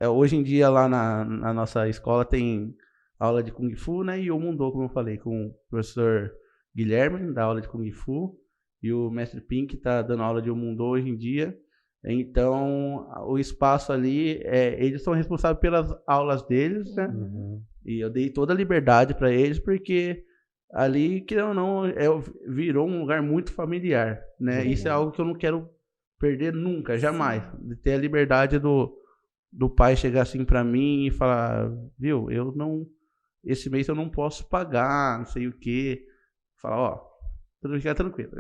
hoje em dia, lá na nossa escola, tem aula de Kung Fu, né? E o Mundo, como eu falei, com o professor Guilherme, dá aula de Kung Fu. E o mestre Pink está dando aula de Mundo hoje em dia. Então, o espaço ali, eles são responsáveis pelas aulas deles, né? E eu dei toda a liberdade para eles, porque ali, querendo ou não, virou um lugar muito familiar, né? Isso é algo que eu não quero perder nunca, jamais. De ter a liberdade do pai chegar assim para mim e falar, viu, esse mês eu não posso pagar, não sei o quê. Falar, fica tranquilo,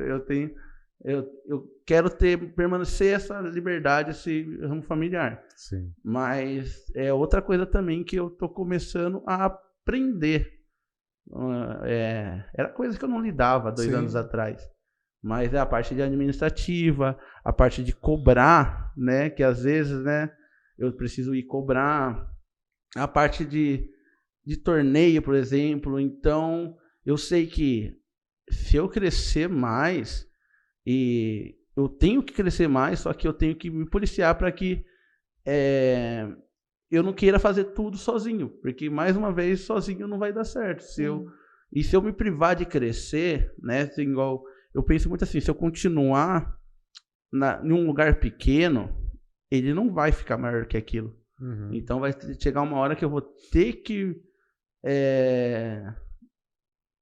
eu quero permanecer essa liberdade, esse ramo familiar. Sim. Mas é outra coisa também que eu tô começando a aprender. Era coisa que eu não lidava 2 anos atrás. Mas é a parte de administrativa, a parte de cobrar, né? Que às vezes, né, eu preciso ir cobrar. A parte de torneio, por exemplo. Então, eu sei que se eu crescer mais, e eu tenho que crescer mais, só que eu tenho que me policiar para que eu não queira fazer tudo sozinho, porque mais uma vez sozinho não vai dar certo. Se eu me privar de crescer, né, assim, igual eu penso muito assim, se eu continuar em um lugar pequeno, ele não vai ficar maior que aquilo. Então vai chegar uma hora que eu vou ter que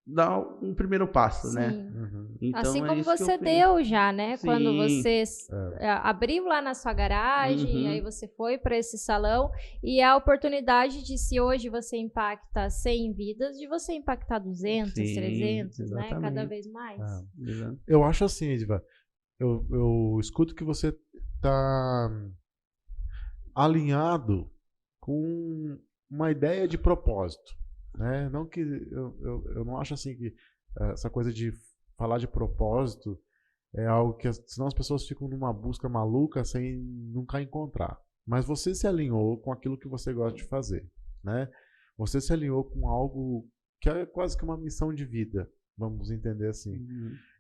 dar um primeiro passo, né? Então, assim como você deu já, né? Sim. Quando você abriu lá na sua garagem, aí você foi para esse salão, e a oportunidade de, se hoje você impacta 100 vidas, de você impactar 200, 300, exatamente, né? Cada vez mais. Eu acho assim, Edivan, eu escuto que você tá alinhado com uma ideia de propósito. Né? Não que eu não acho assim que essa coisa de falar de propósito é algo que senão as pessoas ficam numa busca maluca sem nunca encontrar. Mas você se alinhou com aquilo que você gosta de fazer, né? Você se alinhou com algo que é quase que uma missão de vida, vamos entender assim.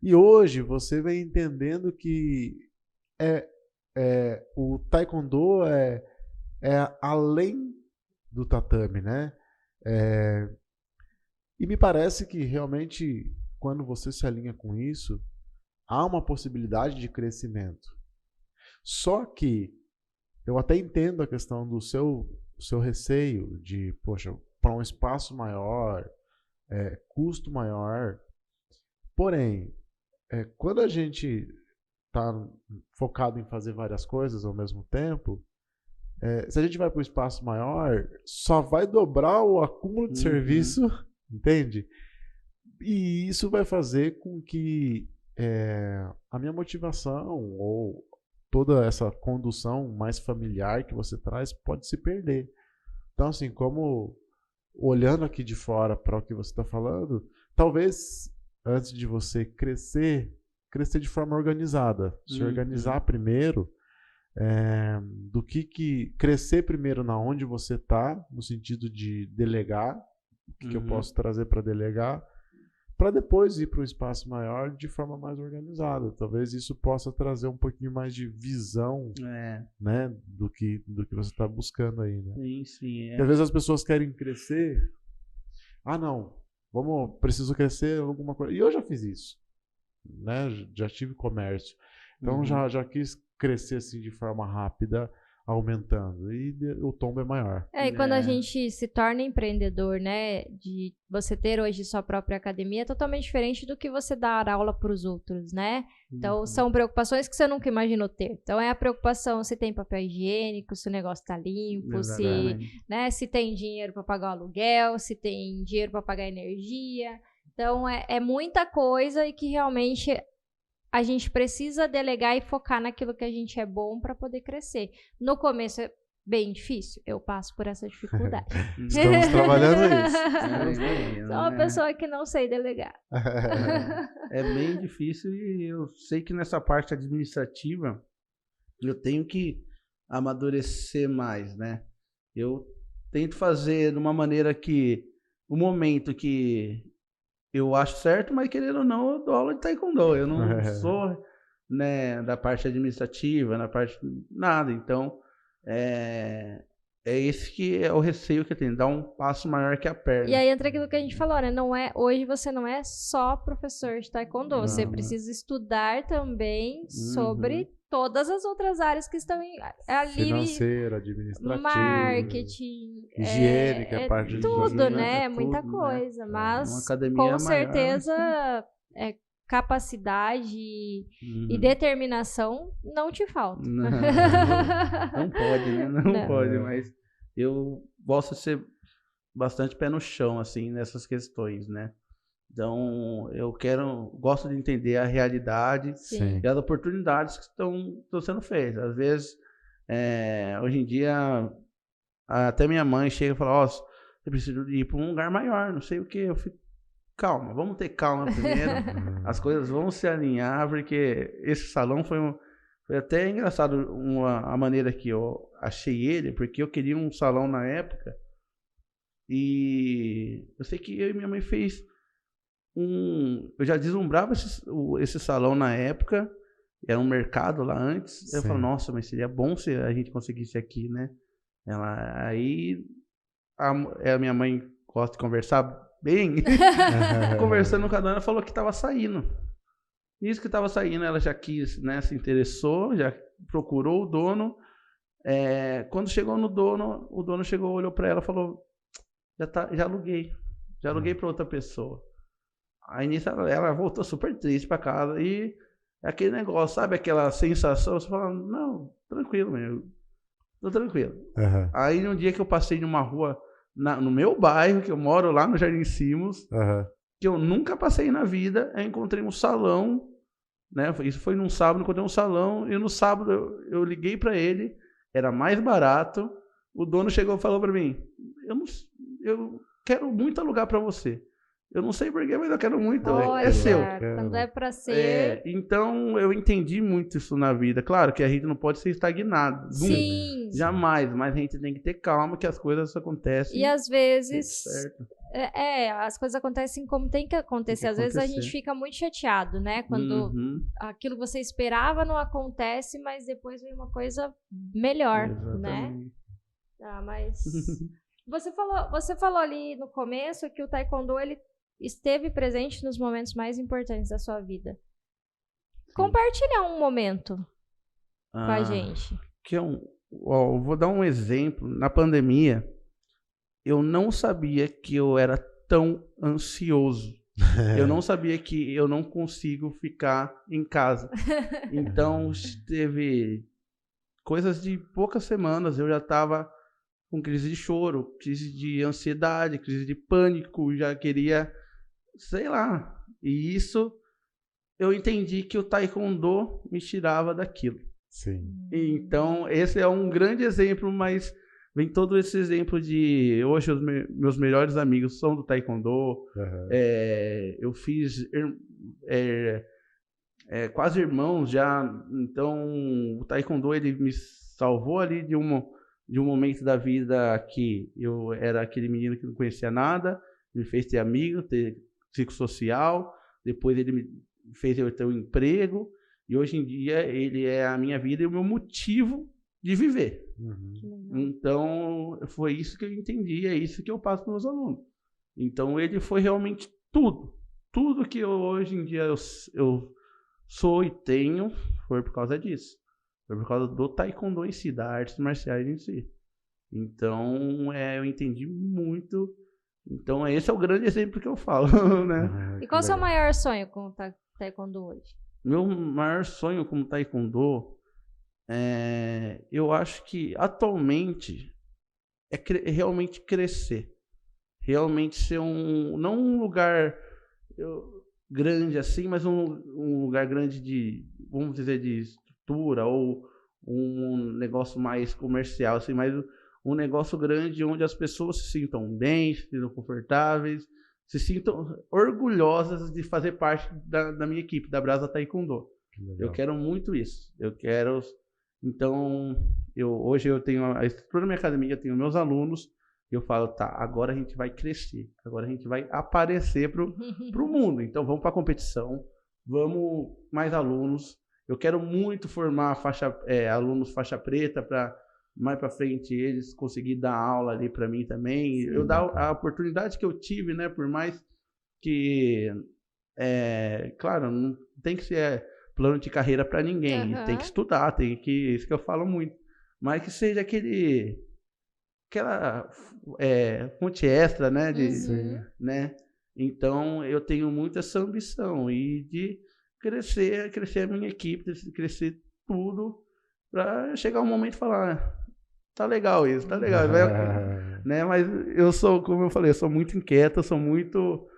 E hoje você vem entendendo que o Taekwondo é além do tatame, né? E me parece que realmente, quando você se alinha com isso, há uma possibilidade de crescimento. Só que eu até entendo a questão do seu receio de, poxa, para um espaço maior, custo maior. Porém, quando a gente está focado em fazer várias coisas ao mesmo tempo, se a gente vai para um espaço maior, só vai dobrar o acúmulo de serviço, entende? E isso vai fazer com que a minha motivação ou toda essa condução mais familiar que você traz pode se perder. Então, assim, como olhando aqui de fora para o que você está falando, talvez antes de você crescer de forma organizada, se organizar primeiro, do que crescer primeiro na onde você está, no sentido de delegar, o que eu posso trazer para delegar, para depois ir para um espaço maior de forma mais organizada. Talvez isso possa trazer um pouquinho mais de visão, né, do que você está buscando aí, né? Sim. Porque às vezes as pessoas querem crescer, não, preciso crescer alguma coisa. E eu já fiz isso, né? Já tive comércio, então já quis crescer assim de forma rápida, aumentando, e o tombo é maior. E quando a gente se torna empreendedor, né, de você ter hoje sua própria academia, é totalmente diferente do que você dar aula para os outros, né? Então, são preocupações que você nunca imaginou ter. Então, é a preocupação se tem papel higiênico, se o negócio tá limpo, se tem dinheiro para pagar o aluguel, se tem dinheiro para pagar energia. Então, é muita coisa e que realmente a gente precisa delegar e focar naquilo que a gente é bom para poder crescer. No começo é bem difícil, eu passo por essa dificuldade. Estamos trabalhando isso. Sou uma pessoa que não sei delegar. É bem difícil e eu sei que nessa parte administrativa eu tenho que amadurecer mais, né? Eu tento fazer de uma maneira que o momento que eu acho certo, mas querendo ou não, eu dou aula de taekwondo. Eu não sou, né, da parte administrativa, na parte nada. Então, esse que é o receio que eu tenho, dar um passo maior que a perna. E aí entra aquilo que a gente falou, né? Hoje você não é só professor de taekwondo, você precisa estudar também sobre todas as outras áreas que estão ali. Financeira, administrativa, marketing, higiênica, a parte de tudo, né? Muita coisa, mas com certeza capacidade e determinação não te falta. Não pode, né? Não pode, mas eu posso ser bastante pé no chão, assim, nessas questões, né? Então, gosto de entender a realidade e as oportunidades que estão sendo feitas. Às vezes, hoje em dia, até minha mãe chega e fala, você precisa ir para um lugar maior, não sei o quê. Eu fico, calma, vamos ter calma primeiro, as coisas vão se alinhar, porque esse salão foi até engraçado a maneira que eu achei ele, porque eu queria um salão na época, e eu sei que eu e minha mãe fez eu já deslumbrava esse salão na época, era um mercado lá antes, eu falei, nossa, mas seria bom se a gente conseguisse aqui, né? Aí a minha mãe gosta de conversar bem, conversando com a dona, falou que estava saindo. Isso que estava saindo, ela já quis, né, se interessou, já procurou o dono. Quando chegou no dono, o dono chegou, olhou para ela e falou, já aluguei para outra pessoa. Aí nisso ela voltou super triste para casa e aquele negócio, sabe aquela sensação, você fala, não, tranquilo, meu, tô tranquilo. Aí um dia que eu passei numa rua, no meu bairro, que eu moro lá no Jardim Simos, que eu nunca passei na vida, eu encontrei um salão, né? Isso foi num sábado, encontrei um salão, e no sábado eu liguei para ele, era mais barato, o dono chegou e falou para mim, eu quero muito alugar para você. Eu não sei porquê, mas eu quero muito. Olha, é seu. Quando é para ser. Então, eu entendi muito isso na vida. Claro que a gente não pode ser estagnado. Sim. Nunca. Jamais. Mas a gente tem que ter calma que as coisas acontecem. E às vezes. As coisas acontecem como tem que acontecer. Às vezes a gente fica muito chateado, né? Quando aquilo que você esperava não acontece, mas depois vem uma coisa melhor, né? Mas. Você falou ali no começo que o taekwondo ele esteve presente nos momentos mais importantes da sua vida. compartilhar um momento com a gente. Eu vou dar um exemplo. Na pandemia, eu não sabia que eu era tão ansioso. Eu não sabia que eu não consigo ficar em casa. Então, teve coisas de poucas semanas, eu já estava com crise de choro, crise de ansiedade, crise de pânico, já queria, sei lá. E isso, eu entendi que o taekwondo me tirava daquilo. Sim. Então, esse é um grande exemplo, mas vem todo esse exemplo de... Hoje, os meus melhores amigos são do taekwondo. Eu fiz quase irmãos já. Então, o taekwondo, ele me salvou ali de um momento da vida que eu era aquele menino que não conhecia nada, me fez ter amigo, ter psicossocial. Depois, ele me fez eu ter um emprego. E hoje em dia, ele é a minha vida e o meu motivo de viver. Então, foi isso que eu entendi, é isso que eu passo para os meus alunos. Então, ele foi realmente tudo. Tudo que hoje em dia eu sou e tenho, foi por causa disso. Foi por causa do taekwondo em si, das artes marciais em si. Então, eu entendi muito. Então, esse é o grande exemplo que eu falo, né? E qual é o seu maior sonho com o taekwondo hoje? Meu maior sonho como taekwondo... eu acho que atualmente é realmente crescer, realmente ser não um lugar grande assim, mas um lugar grande de, vamos dizer, de estrutura, ou um negócio mais comercial, assim, mas um negócio grande onde as pessoas se sintam bem, se sintam confortáveis, se sintam orgulhosas de fazer parte da minha equipe, da Brasa Taekwondo. Eu quero muito isso, Então, hoje eu tenho a estrutura da minha academia, eu tenho meus alunos, e eu falo, tá, agora a gente vai crescer, agora a gente vai aparecer pro mundo. Então, vamos para a competição, vamos mais alunos. Eu quero muito formar alunos faixa preta para mais para frente eles conseguir dar aula ali para mim também. Sim, eu dar a oportunidade que eu tive, né, por mais que, claro, não tem que ser plano de carreira para ninguém, tem que estudar, isso que eu falo muito, mas que seja aquela fonte extra, né, né? Então eu tenho muito essa ambição e de crescer a minha equipe, crescer tudo, para chegar um momento e falar, tá legal isso, tá legal, né? Mas eu sou, como eu falei, eu sou muito inquieto, eu sou muito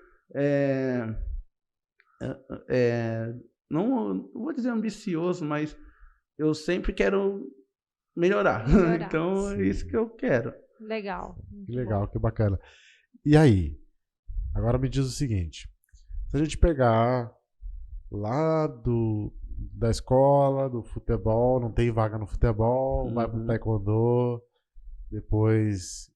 não vou dizer ambicioso, mas eu sempre quero melhorar. Então, é isso que eu quero. Legal. Que legal, que bacana. E aí? Agora me diz o seguinte. Se a gente pegar lá da escola, do futebol, não tem vaga no futebol, vai pro taekwondo, depois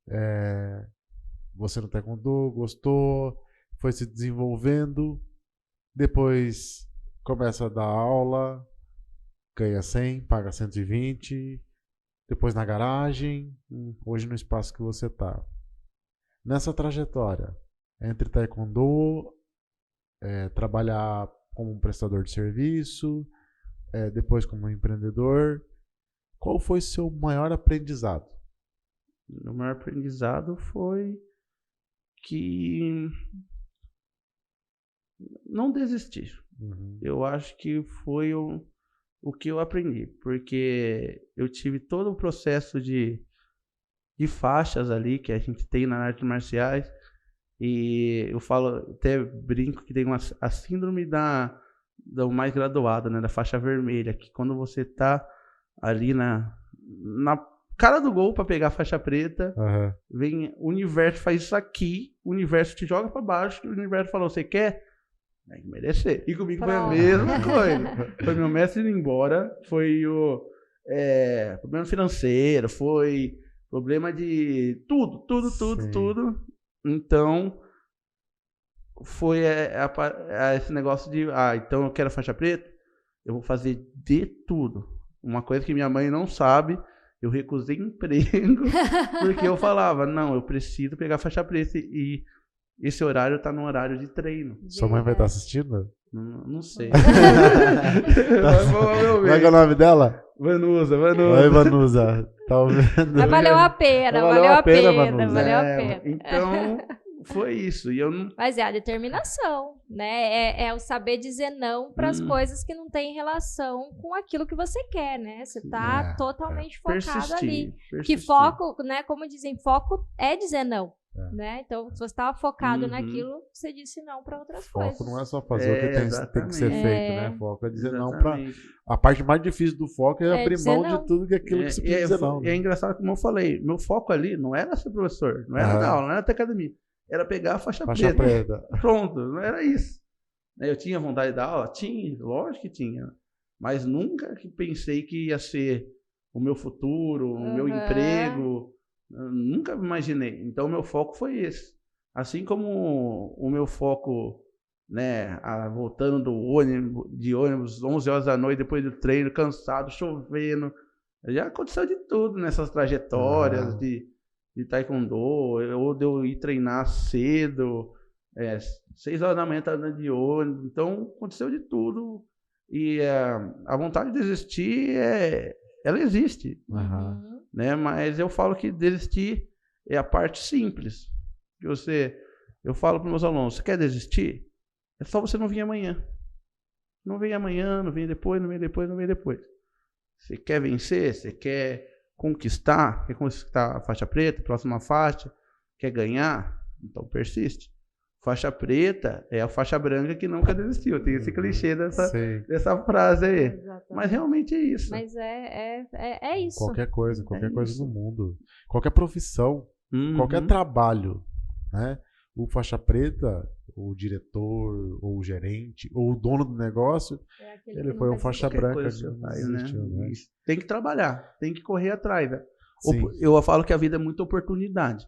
você no taekwondo gostou, foi se desenvolvendo, depois começa a dar aula, ganha 100, paga 120, depois na garagem, hoje no espaço que você está. Nessa trajetória, entre taekwondo, trabalhar como um prestador de serviço, depois como um empreendedor, qual foi seu maior aprendizado? O maior aprendizado foi que não desistir. Eu acho que foi o que eu aprendi, porque eu tive todo o processo de faixas ali que a gente tem nas artes marciais, e eu falo, até brinco que tem a síndrome do mais graduado, né, da faixa vermelha, que quando você tá ali na cara do gol para pegar a faixa preta, vem o universo, faz isso aqui, o universo te joga para baixo, o universo falou, você quer? Tem que merecer. E comigo foi a mesma coisa. Foi meu mestre indo embora, foi o problema financeiro, foi problema de tudo. Então, foi esse negócio de, então eu quero faixa preta, eu vou fazer de tudo. Uma coisa que minha mãe não sabe, eu recusei emprego, porque eu falava, não, eu preciso pegar faixa preta e esse horário tá no horário de treino. Sua mãe vai estar assistindo? Não sei. Como é que é o nome dela? Vanusa. Oi, Vanusa. Tá vendo? Mas valeu a pena, valeu a pena. Então, foi isso. E eu não... Mas é a determinação, né? É o saber dizer não para as coisas que não têm relação com aquilo que você quer, né? Você tá totalmente focado ali. Que foco, né? Como dizem, foco é dizer não. Né? Então, se você estava focado naquilo, você disse não para outras coisas. Foco não é só fazer o que tem que ser feito, né? Foco é dizer não para... A parte mais difícil do foco é abrir mão de tudo aquilo que você precisa dizer não. E é engraçado, como eu falei, meu foco ali não era ser professor, não era dar aula, não era ter academia. Era pegar a faixa preta. Pronto, não era isso. Eu tinha vontade de dar aula? Tinha, lógico que tinha. Mas nunca que pensei que ia ser o meu futuro, o meu emprego... Eu nunca imaginei. Então, o meu foco foi esse. Assim como o meu foco, né, voltando de ônibus, 11 horas da noite, depois do treino, cansado, chovendo. Já aconteceu de tudo nessas trajetórias de taekwondo, ou de eu ir treinar cedo, 6 horas da manhã tá andando de ônibus. Então, aconteceu de tudo. E a vontade de desistir, ela existe. Né? Mas eu falo que desistir é a parte simples. Eu falo para os meus alunos, você quer desistir? É só você não vir amanhã. Não vem amanhã, não vem depois, não vem depois, não vem depois. Você quer vencer? Você quer conquistar? Quer conquistar a faixa preta, próxima faixa? Quer ganhar? Então persiste. Faixa preta é a faixa branca que nunca desistiu. Tem esse clichê dessa frase aí. Exatamente. Mas realmente é isso. Mas é isso. Qualquer coisa no mundo. Qualquer profissão, qualquer trabalho, né? O faixa preta, o diretor, ou o gerente, ou o dono do negócio, ele foi um faixa branca. Né? Tem que trabalhar, tem que correr atrás. Né? Eu falo que a vida é muita oportunidade.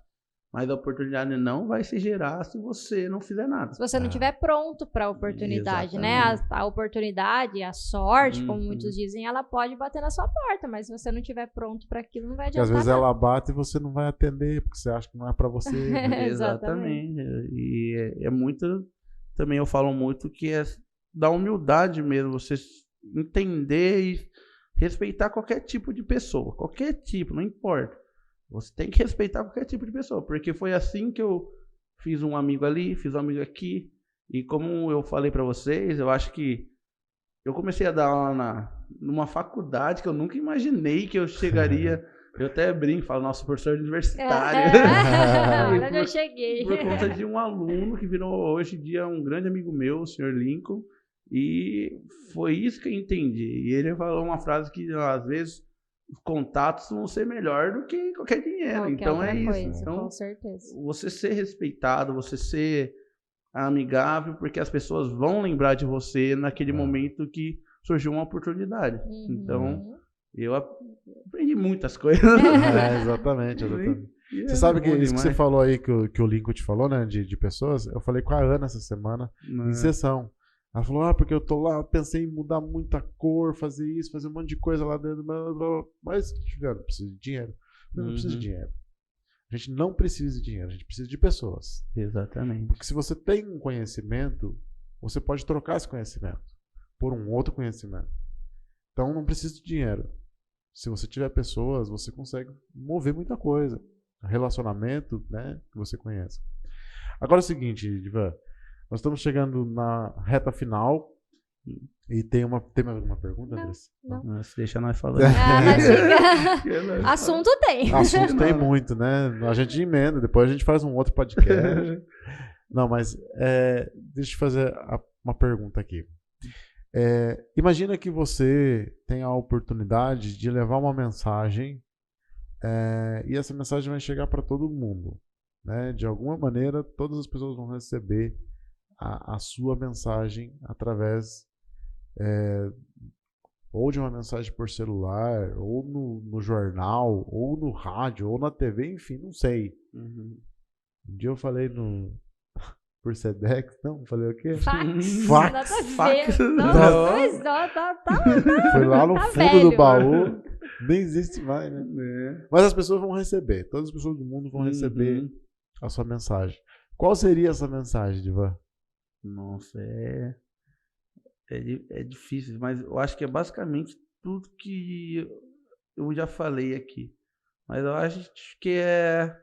Mas a oportunidade não vai se gerar se você não fizer nada. Se você não estiver pronto para a oportunidade, né? A oportunidade, a sorte, como muitos dizem, ela pode bater na sua porta, mas se você não estiver pronto para aquilo, não vai adiantar. Porque às vezes ela bate e você não vai atender, porque você acha que não é para você. Né? Exatamente. E é muito... Também eu falo muito que é da humildade mesmo, você entender e respeitar qualquer tipo de pessoa. Qualquer tipo, não importa. Você tem que respeitar qualquer tipo de pessoa, porque foi assim que eu fiz um amigo ali, fiz um amigo aqui, e como eu falei para vocês, eu acho que eu comecei a dar aula numa faculdade que eu nunca imaginei que eu chegaria, eu até brinco, falo, nossa, professor universitário. Olha onde eu cheguei. Por conta de um aluno que virou hoje em dia um grande amigo meu, o senhor Lincoln, e foi isso que eu entendi. E ele falou uma frase que às vezes... os contatos vão ser melhor do que qualquer dinheiro. Então é isso. Então, com certeza. Você ser respeitado, você ser amigável, porque as pessoas vão lembrar de você naquele momento que surgiu uma oportunidade. Então, eu aprendi muitas coisas. Exatamente. Você sabe que isso que você falou aí, que o Lincoln te falou, né, de pessoas, eu falei com a Ana essa semana, em sessão. Ela falou, porque eu tô lá, pensei em mudar muita cor, fazer isso, fazer um monte de coisa lá dentro, mas eu não preciso de dinheiro. Eu não preciso de dinheiro. A gente não precisa de dinheiro, a gente precisa de pessoas. Exatamente. Porque se você tem um conhecimento, você pode trocar esse conhecimento por um outro conhecimento. Então não precisa de dinheiro. Se você tiver pessoas, você consegue mover muita coisa. Relacionamento, né, que você conhece. Agora é o seguinte, Divan. Nós estamos chegando na reta final e tem alguma pergunta, Andressa? Não. Se deixa nós falando. Assunto tem. Assunto tem muito, né? A gente emenda, depois a gente faz um outro podcast. Não, mas deixa eu fazer uma pergunta aqui. Imagina que você tem a oportunidade de levar uma mensagem e essa mensagem vai chegar para todo mundo. Né? De alguma maneira, todas as pessoas vão receber a sua mensagem através ou de uma mensagem por celular, ou no jornal, ou no rádio, ou na TV, enfim, não sei. Um dia eu falei por Sedex, não, falei o quê? Fax. Foi lá no fundo velho, do baú, nem existe mais, né? Mas as pessoas vão receber, todas as pessoas do mundo vão receber a sua mensagem. Qual seria essa mensagem, Divan? Nossa, É difícil, mas eu acho que é basicamente tudo que eu já falei aqui. Mas eu acho que é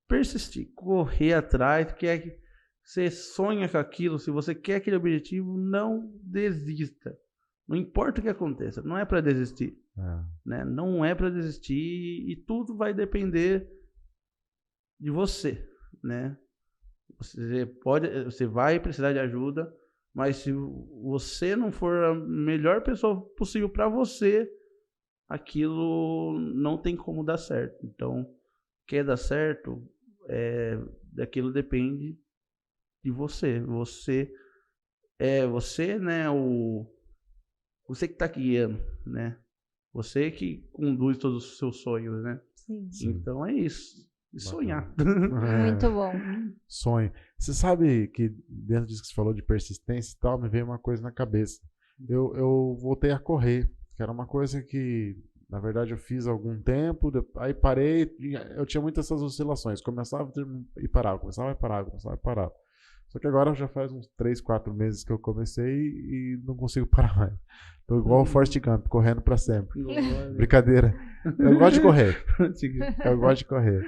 persistir, correr atrás, que você sonha com aquilo, se você quer aquele objetivo, não desista. Não importa o que aconteça, não é para desistir. Né? Não é para desistir e tudo vai depender de você, né? Você vai precisar de ajuda, mas se você não for a melhor pessoa possível para você, aquilo não tem como dar certo. Então, quer dar certo, daquilo depende de você. Você, né? Você que está guiando, né? Você que conduz todos os seus sonhos, né? Sim. Então é isso. E sonhar. Muito bom. Sonho. Você sabe que dentro disso que você falou de persistência e tal, me veio uma coisa na cabeça. Eu voltei a correr, que era uma coisa que, na verdade, eu fiz há algum tempo, aí parei, eu tinha muitas essas oscilações. Começava e parava, começava e parava, começava e parava. Só que agora já faz uns 3, 4 meses que eu comecei e não consigo parar mais. Tô igual o Forrest Gump, correndo pra sempre. Brincadeira. Eu gosto de correr. Eu gosto de correr.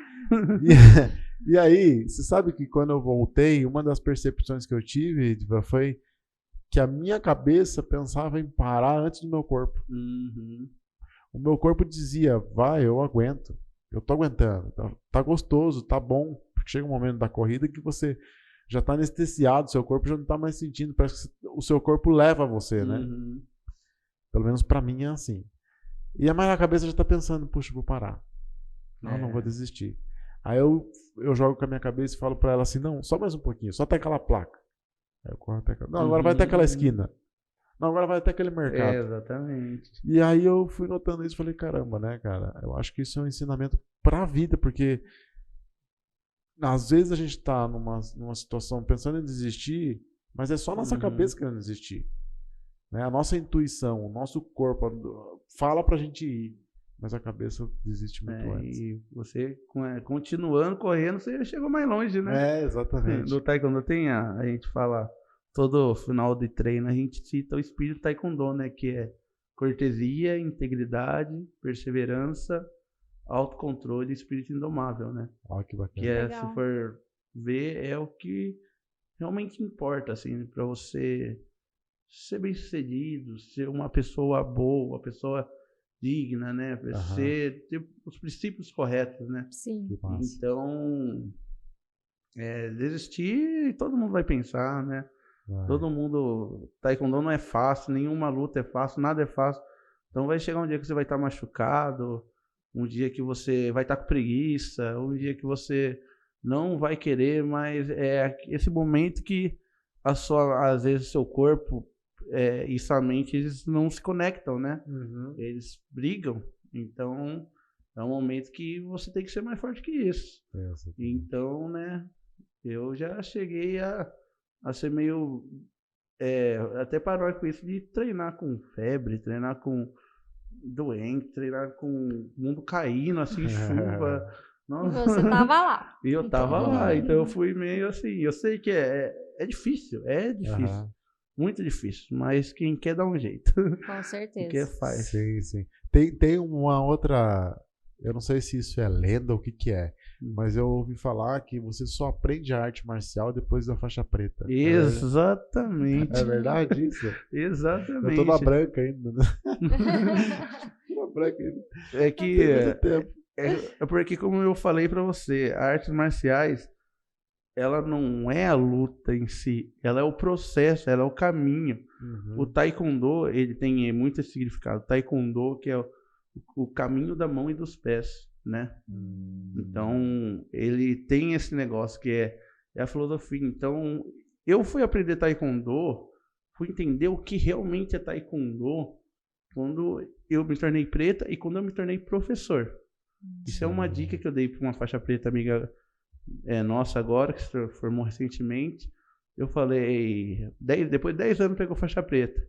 E aí, você sabe que quando eu voltei, uma das percepções que eu tive, Edivan, foi que a minha cabeça pensava em parar antes do meu corpo. O meu corpo dizia, vai, eu aguento. Eu tô aguentando. Tá gostoso, tá bom. Porque chega um momento da corrida que você já tá anestesiado, seu corpo já não tá mais sentindo. Parece que o seu corpo leva você, né? Pelo menos pra mim é assim. E a minha cabeça já tá pensando, puxa, vou parar. Não vou desistir. Aí eu jogo com a minha cabeça e falo pra ela assim, não, só mais um pouquinho, só até aquela placa. Aí eu corro até aquela... Não, agora vai até aquela esquina. Não, agora vai até aquele mercado. Exatamente. E aí eu fui notando isso e falei, caramba, né, cara? Eu acho que isso é um ensinamento pra vida, porque às vezes a gente tá numa situação pensando em desistir, mas é só a nossa cabeça querendo desistir. Né? A nossa intuição, o nosso corpo fala pra gente ir, mas a cabeça desiste muito antes. E você, continuando correndo, você chegou mais longe, né? Exatamente. No Taekwondo a gente fala, todo final de treino, a gente cita o espírito Taekwondo, né? Que é cortesia, integridade, perseverança, autocontrole e espírito indomável, né? Que bacana. Que se for ver, é o que realmente importa, assim, para você ser bem sucedido, ser uma pessoa boa, uma pessoa digna, né? Pra você ter os princípios corretos, né? Sim. Então, desistir, todo mundo vai pensar, né? Todo mundo... Taekwondo não é fácil, nenhuma luta é fácil, nada é fácil. Então vai chegar um dia que você vai estar machucado, um dia que você vai estar com preguiça, um dia que você não vai querer, mas é esse momento que às vezes seu corpo e sua mente, eles não se conectam, né? Eles brigam. Então é um momento que você tem que ser mais forte que isso. Então, né, eu já cheguei a ser meio até paranoico com isso de treinar com febre, treinar com doente, treinar com o mundo caindo, assim, chuva. Nossa. Você tava lá. E eu tava lá, então eu fui meio assim. Eu sei que é difícil, muito difícil, mas quem quer dá um jeito. Com certeza. Quem quer faz. Sim. Tem uma outra, eu não sei se isso é lenda ou o que é, mas eu ouvi falar que você só aprende a arte marcial depois da faixa preta. Exatamente. É verdade isso? Exatamente. Eu tô na branca ainda, né? Na branca ainda. É que é porque, como eu falei pra você, artes marciais, ela não é a luta em si, ela é o processo, ela é o caminho. O Taekwondo, ele tem muito esse significado. Taekwondo, que é o caminho da mão e dos pés, né? Então, ele tem esse negócio que é a filosofia. Então, eu fui aprender Taekwondo, fui entender o que realmente é Taekwondo quando eu me tornei preta e quando eu me tornei professor. Isso é uma dica que eu dei para uma faixa preta amiga nossa agora, que se formou recentemente. Eu falei, depois de 10 anos pegou faixa preta.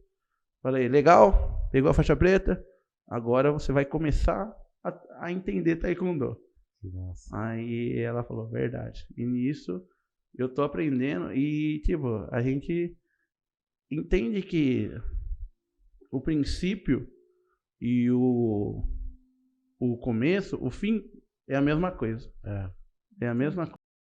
Falei, legal, pegou a faixa preta, agora você vai começar a entender Taekwondo. Nossa. Aí ela falou, verdade. E nisso eu tô aprendendo e, tipo, a gente entende que o princípio e o começo, o fim é a mesma coisa. É a mesma coisa.